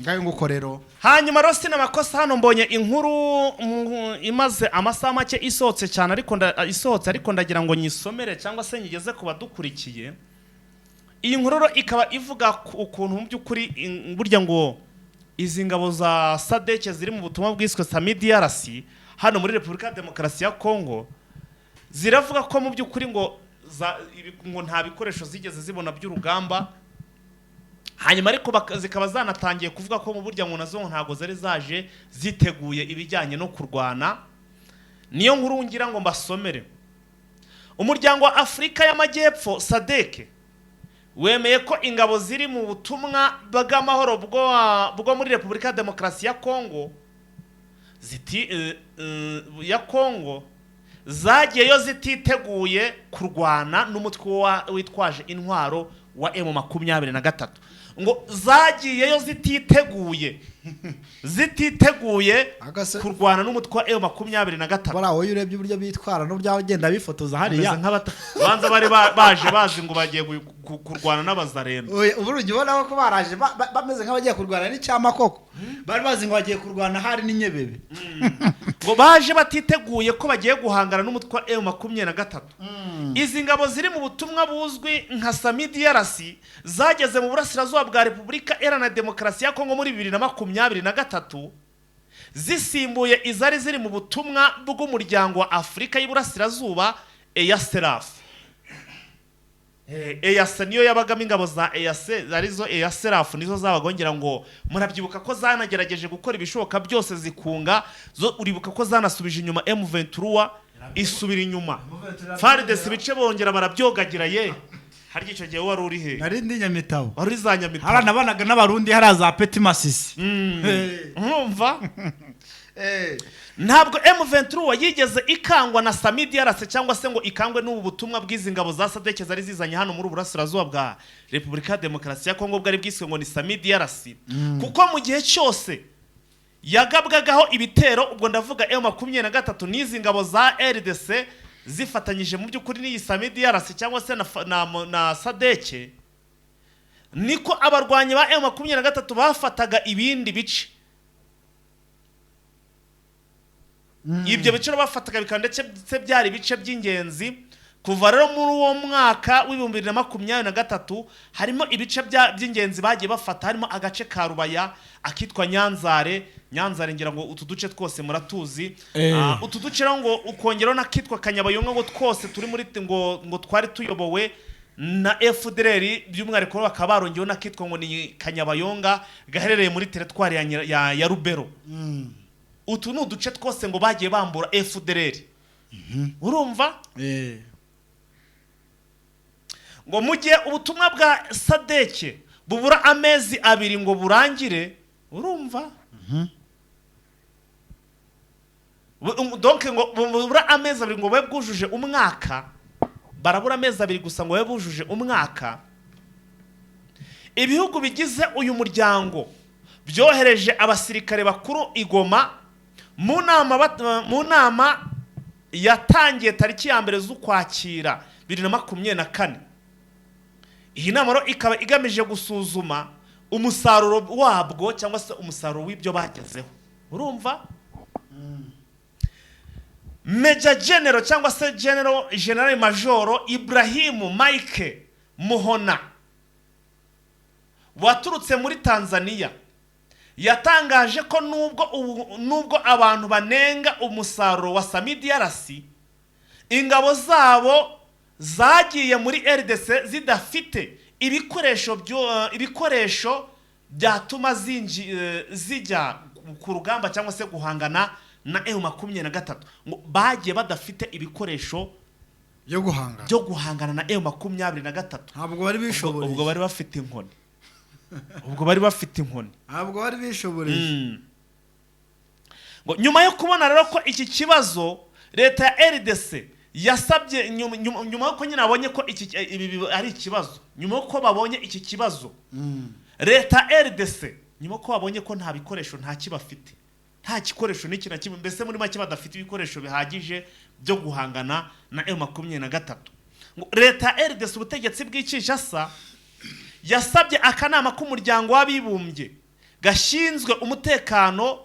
[SPEAKER 2] Ngayo nguko rero.
[SPEAKER 1] Hanyuma rosi n'amakosa hano mbonye inkuru imaze amasaha make isohotse cyane ariko ndagira ngo nyisomere cyangwa se nyigeze ku badukurikiye. Iyi nkuru ikaba ivuga ukuntu mu by'ukuri burya ngo izi ngabo za SADC ziri mu butumwa bwiswe SAMIDRC hano muri Repubulika ya Demokarasi ya Kongo ziravuga ko mu by'ukuri ngo nta bikoresho zigeze zibona by'urugamba, hanyuma ariko zikaba zanatangiye kuvuga ko mu burya ngo nazo ntago zari zaje ziteguye ibijyanye no kurwana. Niyo nkuru ngira ngo mbasomere. Umuryango wa Afrika y'Amajyepfo SADC wemeye ko ingabo ziri mu butumwa bw'amahoro bwo muri Repubulika ya Demokarasi ya Kongo zagiyeyo zititeguye kurwana n'umutwe witwaje intwaro wa M23. Ngo zagiyeyo zititeguye kurwana n'umutwe wa M23.
[SPEAKER 2] Bara wowe urebye uburyo bitwara no byagenda bifotoza hariya
[SPEAKER 1] banza bari baje bazi ngo bagiye kurwana n'abazarendo.
[SPEAKER 2] Uburugi ubona ko baraje bameze nk'abagiye kurwana n'icyama koko, bari bazi ngo bagiye kurwana hari n'inyebebe.
[SPEAKER 1] Ngo baje batiteguye ko bagiye guhangana n'umutwe wa M23. Izi ngabo ziri mu butumwa buzwi nka SAMIDRC zageze mu burasirazuba bwa Repubulika Iharanira Demokarasi ya Kongo muri 2023 zisimbuye izari ziri mu butumwa bw'umuryango wa Afrika y'Iburasirazuba EASERAF. EAS niyo yabagamo ingabo za EAS arizo EASERAF nizo zabagongera ngo murabyibuka ko zanagerageje gukora ibishoboka byose zikunga zo, uribuka ko zanasubije inyuma M23 isubira inyuma. FARDC bice bongera barabyogagira ye. Hari icyo gihe wari uri he?
[SPEAKER 2] Nari ndi Nyamitabo.
[SPEAKER 1] Wari za Nyamitabo.
[SPEAKER 2] Harana banaga n'abarundi haraza Petit Masisi.
[SPEAKER 1] Mwumva? Ntabwo M23 yigeze ikangwa na SAMIDRC cyangwa se ngo ikangwe n'ubu butumwa bw'izi ngabo za SADC zari zizanye hano muri burasirazuba bwa Repubulika ya Demokarasi ya Kongo bwari bwiswe ngo ni SAMIDRC. Kuko mu gihe cyose yagabwagaho ibitero, ubwo ndavuga M23 n'izi ngabo za RDC zifatanyije mu by'ukuri n'iyi SAMIDRC cyangwa se na SADC, niko abarwanyi ba M23 bafataga ibindi bice. Ibyo bice bafataga bikaba ndetse byari bice by'ingenzi. Kuva rero muri uwo mwaka w'ibihumbi 2023 harimo ibice by'ingenzi bagiye bafata, harimo agace ka Rubaya, akitwa Nyanzare ngira ngo utu duce twose muratuzi. Utu duce ngo ukongeraho nakitwa Kanyabayonga ngo twose turi muri ngo twari tuyobowe na FDLR, by'umwihariko bakaba barongeyeho nakitwa ngo ni Kanyabayonga gaherereye muri teritwari ya Rubero. Utu ni uduce twose ngo bagiye bambura FDLR. Urumva? Ngo mugiye ubutumwa bwa SADC bubura amezi 2 ngo burangire. Urumva? donc ngo bura amezi abiri ngo babe bwujuje umwaka, barabura amezi abiri gusa ngo babe bujuje umwaka. Ibihugu bigize uyu muryango byohereje abasirikare bakuru i Goma mu nama yatangiye tariki ya mbere z'Ukwakira 2024. Iyi nama rero ikaba igamije gusuzuma umusaruro wabwo cyangwa se umusaruro w'ibyo bagezeho. Urumva? Major General cyangwa se General Major Ibrahim Mike Muhona waturutse muri Tanzania yatangaje ko nubwo abantu banenga umusaruro wa DRC, ingabo zabo zagiye muri RDC zidafite ibikoresho byatuma zijya ku rugamba cyangwa se guhangana na M23, ngo bagiye badafite ibikoresho
[SPEAKER 2] byo guhangana
[SPEAKER 1] na M23.
[SPEAKER 2] Ntabwo bari bishoboye.
[SPEAKER 1] Ubwo bari bafite inkoni.
[SPEAKER 2] Ntabwo bari bishoboye.
[SPEAKER 1] Ngo nyuma yo kubona rero ko iki kibazo leta ya RDC yasabye nyuma ko nyine abonye ko ibi ari ikibazo, nyuma ko babonye iki kibazo, leta RDC nyuma ko babonye ko nta bikoresho nta kibafite, nta gikoresho n'iki na kimwe, mbese muri make badafite ibikoresho bihagije byo guhangana na M23, ngo leta RDC ubutegetsi bw'Kinshasa yasabye akanama k'umuryango w'abibumbye gashinzwe umutekano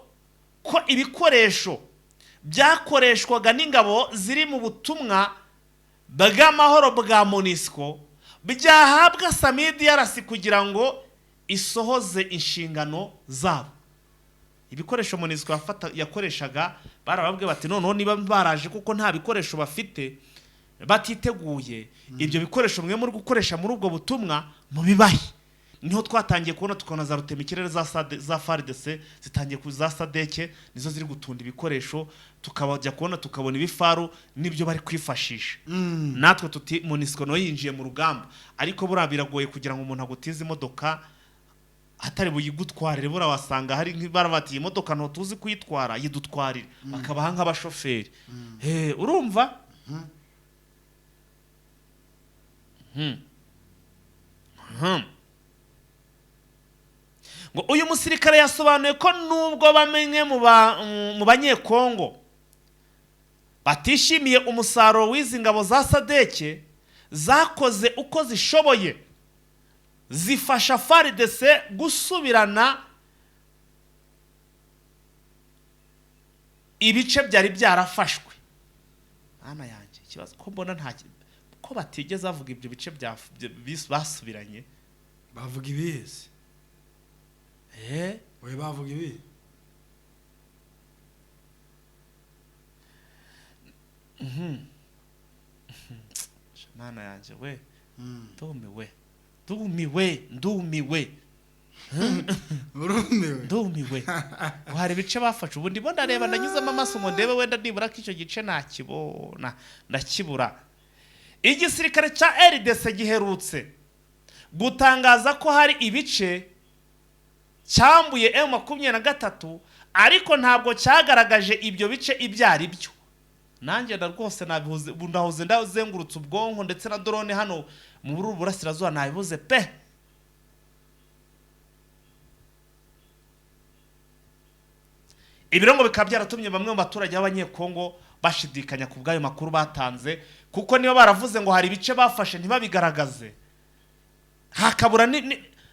[SPEAKER 1] ko ibikoresho byakoreshwaga n'ingabo ziri mu butumwa bw'amahoro bwa MONUSCO byahabwa DRC kugira ngo isohoze inshingano zabo. Ibikoresho MONUSCO yakoreshaga barababwe bati noneho niba baraje kuko nta bikoresho bafite batiteguye, ibyo bikoresho mwe muri gukoresha muri ubwo butumwa mu bibahi. Niho twatangiye kubona tukona za rutemikirere za FARDC zitangiye kuza SADC nizo ziri gutunda ibikoresho, tukabajya kubona tukabona ibifaru nibyo bari kwifashisha. Natwe tuti MONUSCO no yinjiye mu rugamba, ariko bura biragoye kugira ngo umuntu agutize imodoka atari buyigutwarire. Bura wasanga hari nk'ibarabati imodoka no tuzi kuyitwara yidutwarire bakabaha nk'abashoferi. Urumva? Ngo uyu musirikare yasobanuye ko nubwo bamenye mu banyekongo batishimiye umusaruro w'izi ngabo za SADC, zakoze uko zishoboye zifasha FARDC gusubirana ibice byari byarafashwe. Ana yanjye ikibazo ko mbona nta ko batigeze avuga ibyo bice basubiranye.
[SPEAKER 2] Bavuga ibihese. We bavuga ibi. Mana yanjye we.
[SPEAKER 1] Ndumiwe. Hari bice bafashe ubundi bo ndareba ndanyuzamo amaso ngo ndebe wenda nibura ko icyo gice nakibona ndakibura. Igisirikare cya RDC giherutse gutangaza ko hari ibice cyambuye M23, ariko ntabwo cyagaragaje ibyo bice ibyari byo. Nanjye rwose nabihuze ndazengurutse ubwonko ndetse na drone hano mu burasirazuba nabibuze pe. Ibirongo bikaba byaratumye bamwe mu baturage b'abanyekongo bashidikanya ku bw'ayo makuru batanze, kuko niba baravuze ngo hari ibice bafashe ntibabigaragaze, hakabura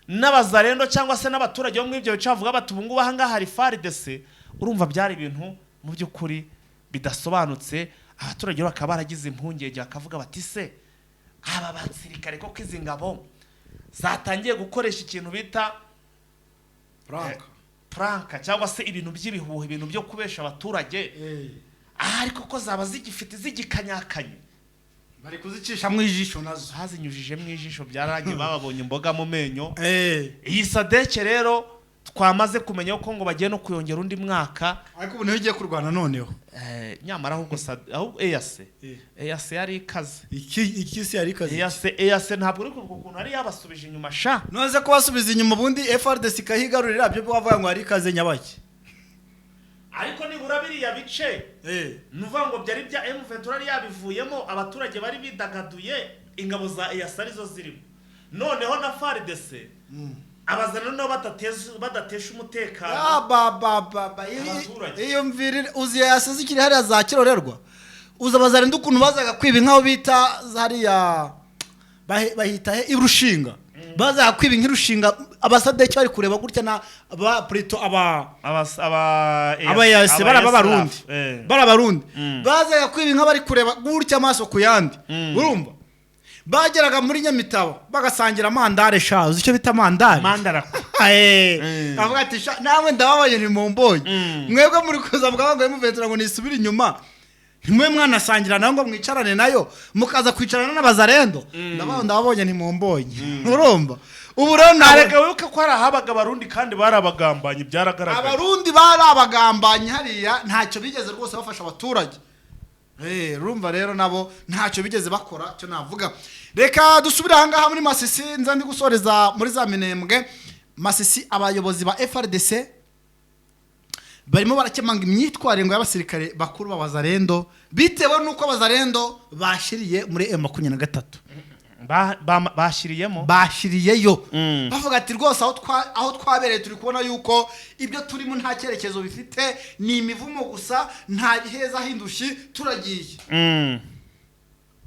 [SPEAKER 1] n'abazarendo cyangwa se n'abaturage bo muri ibyo bice bavuga bati ubu ngubu aha ngaha hari FARDC. Urumva byari ibintu mu by'ukuri bidasobanutse. Abaturage bakaba baragize impungenge bakavuga bati se aba basirikare koko izi ngabo zatangiye gukoresha ikintu bita pranka cyangwa se ibintu by'ibihuha, ibintu byo kubesha abaturage, ariko ko zaba zigifite zigikanyakanye,
[SPEAKER 2] bari kuzicisha mu ijisho nazo
[SPEAKER 1] hazinyujije mu ijisho byarangiye bababonye imboga mu menyo. Iyi SADC rero twamaze kumenya ko ngo bagiye no kuyongera undi mwaka,
[SPEAKER 2] ariko ubu niho igiye kurwana noneho.
[SPEAKER 1] Nyamara ahubwo EAC yari ikaze.
[SPEAKER 2] Iki se yari ikaze?
[SPEAKER 1] EAC ntabwo uri kuvuga ukuntu ari yabasubije inyuma sha.
[SPEAKER 2] Noze ko basubiza inyuma ubundi FARDC kahigarurira byo bavuga ngo ari ikaze nyabaki.
[SPEAKER 1] ariko nibura biriya bice nuvuga ngo byari bya M23 yabivuyemo abaturage bari bidagaduye ingabo za EAC arizo zirimo noneho na FARDC abazana no badatesha umutekano
[SPEAKER 2] iyo mvirire uzi yasize ikiri hariya za Kirorerwa uzabazara ndukuntu bazaga kwiba inkaho bita hariya bahita irushinga bazaga kwiba nk'irushinga abasadeki bari kureba gutya na aba Prito yase barabarundi bazaga kwiba inka bari kureba gutya amaso ku yandi urumva bageraga muri Nyamitabo bagasangira mandare shazo icyo bita mandara avuga ati nawe ndababaye ni mumbonye mwebwe muri kuza bwabagwe muventura ngo nisubira inyuma nimwe mwanasangira naho ngo mwicarane nayo mukaza kwicarana n'abazarendo ndababonye ni mumbonye urumva ubu rero
[SPEAKER 1] nareka wibuke ko hari ahabaga abarundi kandi barabagambanye byaragaragaye
[SPEAKER 2] abarundi barabagambanye hariya ntacyo bigeze rwose bafasha abaturage rumva rero nabo ntacyo bigeze bakora cyo navuga reka dusubire ahangaha muri Masisi nza ndi gusoreza muri za Minembwe Masisi abayobozi ba FRDC barimo barakemanga imyitwarire ngo y'abasirikare bakuru b'abazarendo bitewe nuko abazarendo bashiriye muri M23 bashiriyeyo bavuga ati rwose aho twabereye turi kubona yuko ibyo turimo nta cyerekezo bifite ni imivumo gusa nta biheza hindushi turagiye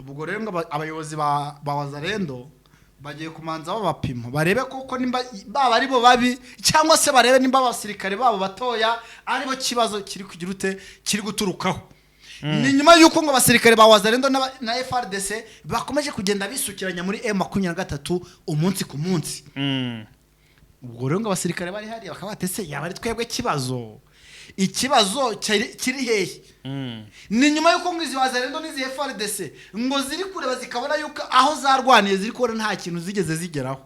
[SPEAKER 2] ubwo rero ngo abayobozi ba wazarendo bagiye kumanza babapima barebe koko nimba baba ari bo babi cyangwa se barebe nimba abasirikare babo batoya aribo kibazo kiri kugira ute kiri guturukaho ni nyuma yuko ngo abasirikare ba wazarendo na FRDC bakomeje kugenda bisukiranya muri M23 umunsi ku munsi ubwo rero ngo abasirikare bari hari bakabatese yaba ari twebwe ikibazo kiri hehe ni nyuma yuko ngo izi wazarendo n'izi FRDC ngo ziri kureba zikabona yuko aho zarwaniye ziri kubona nta kintu zigeze zigeraho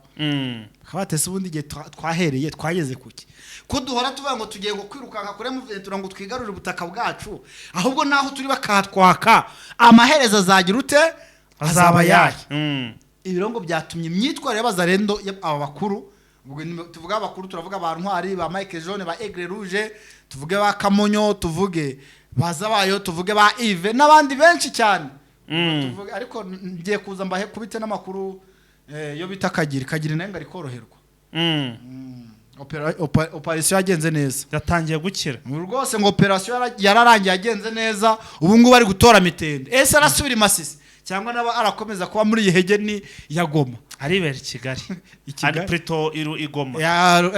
[SPEAKER 2] kabatese ubundi gihe twahereye twageze kuki ko duhora tuvuga ngo tugiye ngo kwirukanka kure muventura ngo twigarurire ubutaka bwacu ahubwo naho turi bakatwaka amaherezo azagira ute azaba yaye ibirongo byatumye imyitwarire y'abazarendo aba bakuru tuvuga abakuru turavuga ba Ntwari ba Mike Jaune ba Aigle Rouge tuvuge ba Kamonyo tuvuge bazabayo tuvuge ba Yves n'abandi benshi cyane tuvuge ariko ngiye kuza mbahe kubite n'amakuru yo bita Kagiri nayo ngari koroherwa operation yagenze neza
[SPEAKER 1] yatangiye gukira
[SPEAKER 2] rwose ngo operation yararangiye yagenze neza ubu ngubu ari gutora mitende ese arasubira Masisi cyangwa naba arakomeza kuba muri Yihege ni yagoma
[SPEAKER 1] aribera Kigali ari Prito igoma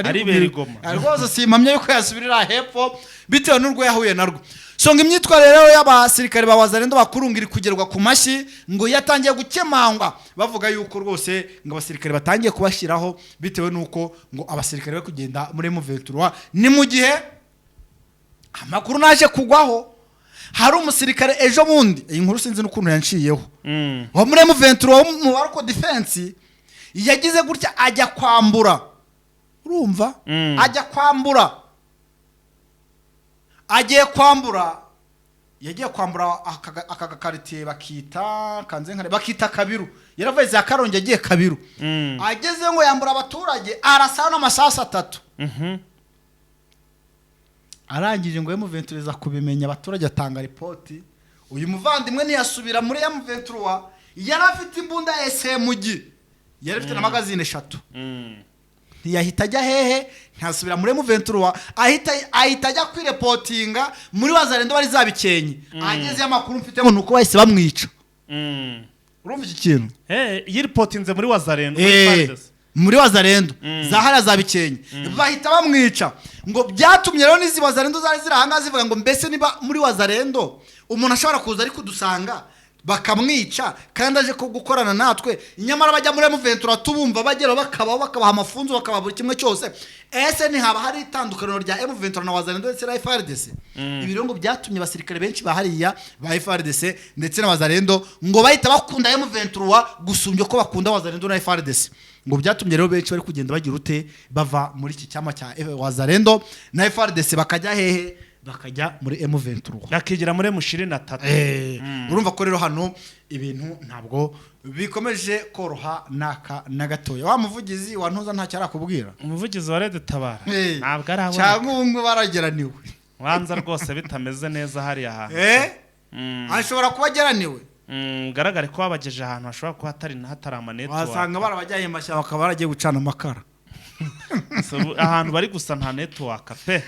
[SPEAKER 2] aribera igoma rwose simpamye yuko yasubirira hepfo bitewe n'urwo yahuye narwo songa imyitwarire rero y'abasirikare ba wazarendo bakurungira kugerwa ku mashi ngo yatangiye gukemangwa bavuga yuko rwose ngo abasirikare batangiye kubashiraho bitewe nuko ngo abasirikare bari kugenda muri M23 ni mu gihe amakuru naje kugwaho hari umusirikare ejo bundi iyi nkuru sinzi n'ukuntu yanciyeho wa muri M23 wo mu Barco Defense yagize gutya ajya kwambura urumva ajya kwambura yagiye kwambura aka quartier bakita kanzenkare bakita Kabiru yaravuye za Karongi yagiye Kabiru ageze ngo yambura abaturage arasana n'amasasa 3 arangije ngo M23 kubimenya abaturage atanga report uyu muvandimwe ntiyasubira muri M23 yarafite imbunda SMG yarafite na magazine 3 ntiyahita ajya hehe ntasubira muri M23 ahita ajya kwireportinga muri wazarendo bari zabikenye ageze amakuru mfite ngo nuko bahise bamwica urumva iki kintu
[SPEAKER 1] yiripotinze muri wazarendo
[SPEAKER 2] muri wazarendo zahara zabikenye bahita bamwica ngo byatumye rero nizi wazarendo zari zirahanga zivuga ngo mbese niba muri wazarendo umuntu ashobora kuza ari kudusanga bakamwica kandi aje ko gukorana natwe nyamara bajya muri M23 tubumva bagera bakabaha amafunzo bakaba buri kimwe cyose ese ni haba hari itandukaniro rya M23 na wazarendo ndetse na FRDC ibirongo byatumye abasirikare benshi bahariya ba FRDC ndetse na wazarendo ngo bahita bakunda M23 gusumbye ko bakunda wazarendo na FRDC ngo byatumye rero benshi bari kugenda bagira ute bava muri iki cyama cya wazarendo na FRDC bakajya hehe bakajya muri M23
[SPEAKER 1] bakigira muri M23
[SPEAKER 2] urumva ko rero hano ibintu ntabwo bikomeje koroha naka nagatoya wa muvugizi wa ntuza nta cyarakubwira
[SPEAKER 1] umuvugizi wa Red Tabara ntabwo arabona
[SPEAKER 2] cyangwa ubwo barageraniwe
[SPEAKER 1] wanza rwose bitameze neza hariya hantu
[SPEAKER 2] ashobora kuba ageraniwe
[SPEAKER 1] garagare ko babageje ahantu hashobora kuba hatari amanetwork
[SPEAKER 2] wasanga barabajyanye mashyamba bakaba baragiye gucana amakara
[SPEAKER 1] ahantu bari gusa nta network pe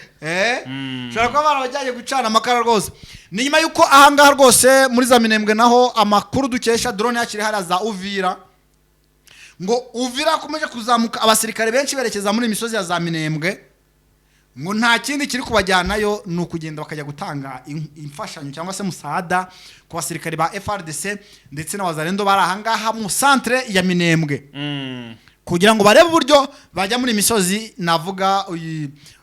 [SPEAKER 2] ushobora kuba barabajyanye gucana amakara rwose ni nyuma y'uko ahangaha rwose muri za Minembwe naho amakuru dukesha drone yakiri hariya za Uvira ngo Uvira akomeje kuzamuka abasirikare benshi berekeza muri imisozi ya za Minembwe ngo nta kindi kiri kubajyanayo ni ukugenda bakajya gutanga imfashanyo cyangwa se musada ku basirikare ba FRDC ndetse n'abazarendo bari ahangaha mu centre ya Minembwe kugira ngo barebe uburyo bajya muri imisozi navuga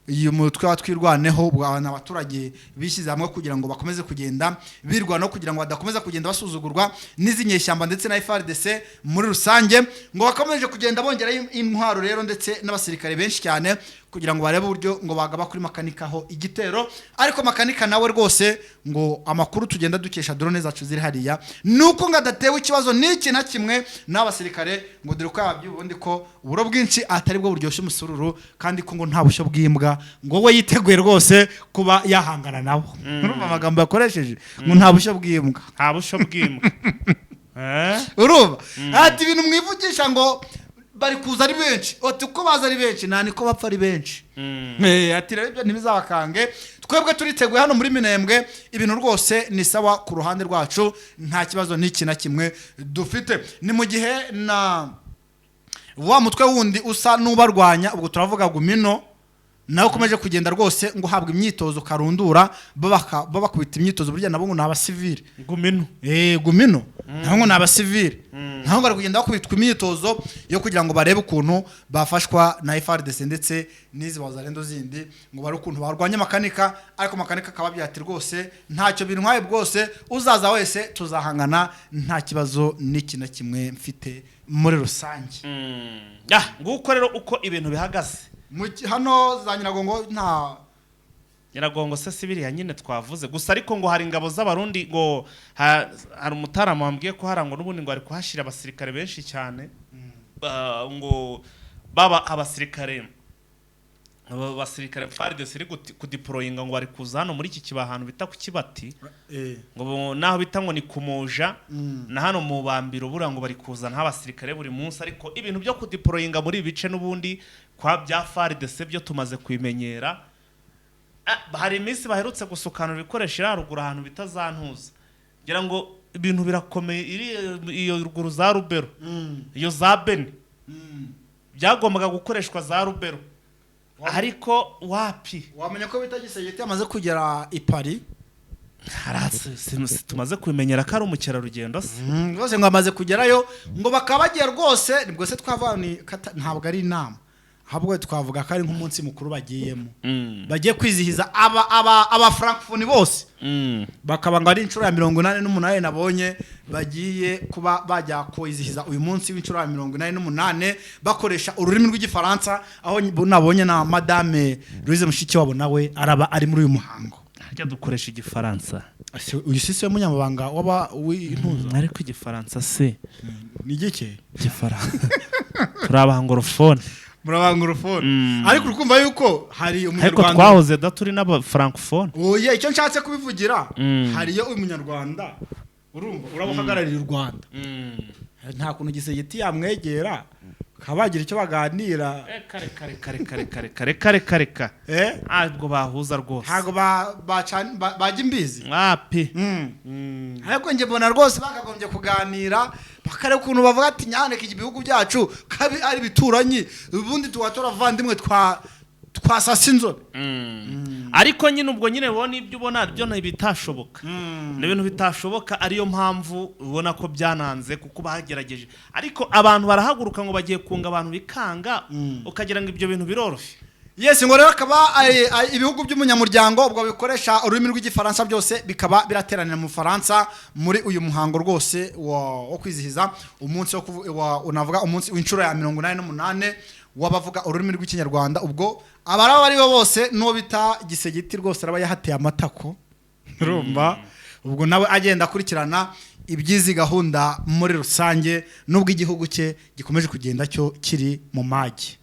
[SPEAKER 2] uyu mutwe watwirwaneho abaturage bishyize hamwe kugira ngo bakomeze kugenda birwanaho kugira ngo badakomeza kugenda basuzugurwa n'izinyeshyamba ndetse na FRDC muri rusange ngo bakomeje kugenda bongera intwaro rero ndetse n'abasirikare benshi cyane kugira ngo barebe uburyo ngo bagaba kuri makanika ho igitero ariko makanika nawe rwose ngo amakuru tugenda dukesha drone zacu ziri hariya nuko ngadatewe ikibazo n'iki na kimwe n'abasirikare ngo dore ko yabyubundi ko uburo bwinshi atari bwo buryoshye umusururu kandi ko ngo nta bushyo bw'imbwa ngo we yiteguye rwose kuba yahangana nabo urumva amagambo yakoresheje ngo nta bushyo bw'imbwa urumva ati ibintu mwivugisha ngo bari kuza ari benshi uko baza ari benshi nta niko bapfa ari benshi ati rero ibyo ntibizabakange twebwe turiteguye hano muri Minembwe ibintu rwose ni sawa ku ruhande rwacu nta kibazo n'iki na kimwe dufite ni mu gihe na wa mutwe wundi usa n'ubarwanya ubwo turavuga Gumino nawe ukomeje kugenda rwose ngo habwa imyitozo karundura babakubita imyitozo burya nabo ngo n'abasivile Gumino nabo ngo n'abasivile nabo bari kugenda bakubitwa imyitozo yo kugira ngo barebe ukuntu bafashwa na FRDC ndetse n'izi bazarendo zindi ngo bari ukuntu barwanya makanika ariko makanika akababwira ati rwose ntacyo bintwaye bwose uzaza wese tuzahangana nta kibazo n'iki na kimwe mfite muri rusange
[SPEAKER 1] nguko rero uko ibintu bihagaze
[SPEAKER 2] hano za Nyiragongo nta
[SPEAKER 1] Nyiragongo se sibiriya nyine twavuze gusa ariko ngo hari ingabo z'abarundi ngo hari umutarama wambwiye ko harango n'ubundi ngo ari kuhashira abasirikare benshi cyane ngo baba abasirikare FARDC iri kudeployinga ngo bari kuza hano muri iki kibahantu bita ku Kibati ngo naho bita ngo ni Kumoja na hano mu Bambiro bura ngo bari kuzana abasirikare buri munsi ariko ibintu byo kudeployinga muri bice n'ubundi kwa bya FARDC byo tumaze kwimenyera hari iminsi baherutse gusukana ibikoresho irarugura ahantu bitazantuza ngira ngo ibintu birakomeye iyo ruguru za Rubero iyo za Beni byagombaga gukoreshwa za Rubero ariko wapi
[SPEAKER 2] wamenye ko bita Gisegeti yamaze kugera i Paris
[SPEAKER 1] tumaze kwimenyera ko ari umukerarugendo
[SPEAKER 2] rwose ngo amaze kugerayo ngo bakabagiye rwose nibwo se twavani ntabwo ari inama habwo twavuga ko ari nk'umunsi mukuru bagiyemo bagiye kwizihiza aba Frankfurt bose bakaba ngo ari inshuro ya 88 nabonye bagiye kuba bajya kwizihiza uyu munsi w'inshuro ya 88 bakoresha ururimi rw'igifaransa aho nabonye na Madame Louise Mushiki wabo nawe araba ari muri uyu muhango
[SPEAKER 1] ajya dukoresha igifaransa
[SPEAKER 2] uyu sisi w'umunyamabanga waba w'intuza
[SPEAKER 1] ariko igifaransa se
[SPEAKER 2] ni gike
[SPEAKER 1] igifaransa turabangorofone
[SPEAKER 2] ariko urukumva yuko hari umunyarwanda
[SPEAKER 1] ariko twahoze turi n'aba francophone
[SPEAKER 2] oya icyo nshatse kubivugira hariyo umunyarwanda urumva urabuhagararira u Rwanda nta kuntu Gisegeti yamwegera kabagira icyo baganira
[SPEAKER 1] kare ntabwo bahuza rwose
[SPEAKER 2] ntabwo bajya imbizi
[SPEAKER 1] mwapi
[SPEAKER 2] ariko njye mbona rwose bakagombye kuganira bakareba ukuntu bavuga ati nyaneka ibihugu byacu kabi ari bituranyi ubundi tuwatora vandimwe twasasa inzobe
[SPEAKER 1] ariko nyine ubwo nyine ubona ibyo ubona byo bitashoboka ni ibintu bitashoboka ariyo mpamvu ubona ko byananze kuko bagerageje ariko abantu barahaguruka ngo bagiye kunga abantu bikanga ukagira ngo ibyo bintu biroroshye
[SPEAKER 2] Yes ngo rero akaba ibihugu by'umunyamuryango ubwo bikoresha ururimi rw'igifaransa byose bikaba birateranira mu Faransa muri uyu muhango rwose wo kwizihiza umunsi unavuga umunsi w'inshuro ya 88 wabavuga ururimi rw'ikinyarwanda ubwo abaraba bari bose no bita Gisegeti rwose araba yahateye amatako urumva ubwo nawe agenda akurikirana ibyizi gahunda muri rusange nubwo igihugu cye gikomeje kugenda cyo kiri mu magi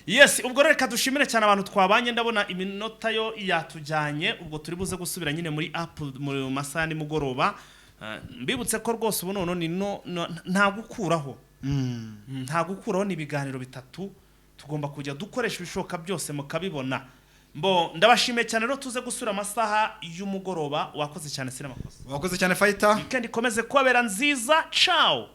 [SPEAKER 1] yes ubwo reka dushimire cyane abantu twabanye ndabona iminota yo yatujyanye ubwo turi buze gusubira nyine muri app mu masaha nimugoroba mbibutse ko rwose ubu none nta gukuraho nta gukuraho n'ibiganiro bitatu tugomba kujya dukoresha ibishoboka byose mukabibona ndabashimiye cyane rero tuze gusura amasaha y'umugoroba wakoze cyane Sinamakosa
[SPEAKER 2] wakoze cyane Fighter
[SPEAKER 1] weekend ikomeze kubera nziza ciao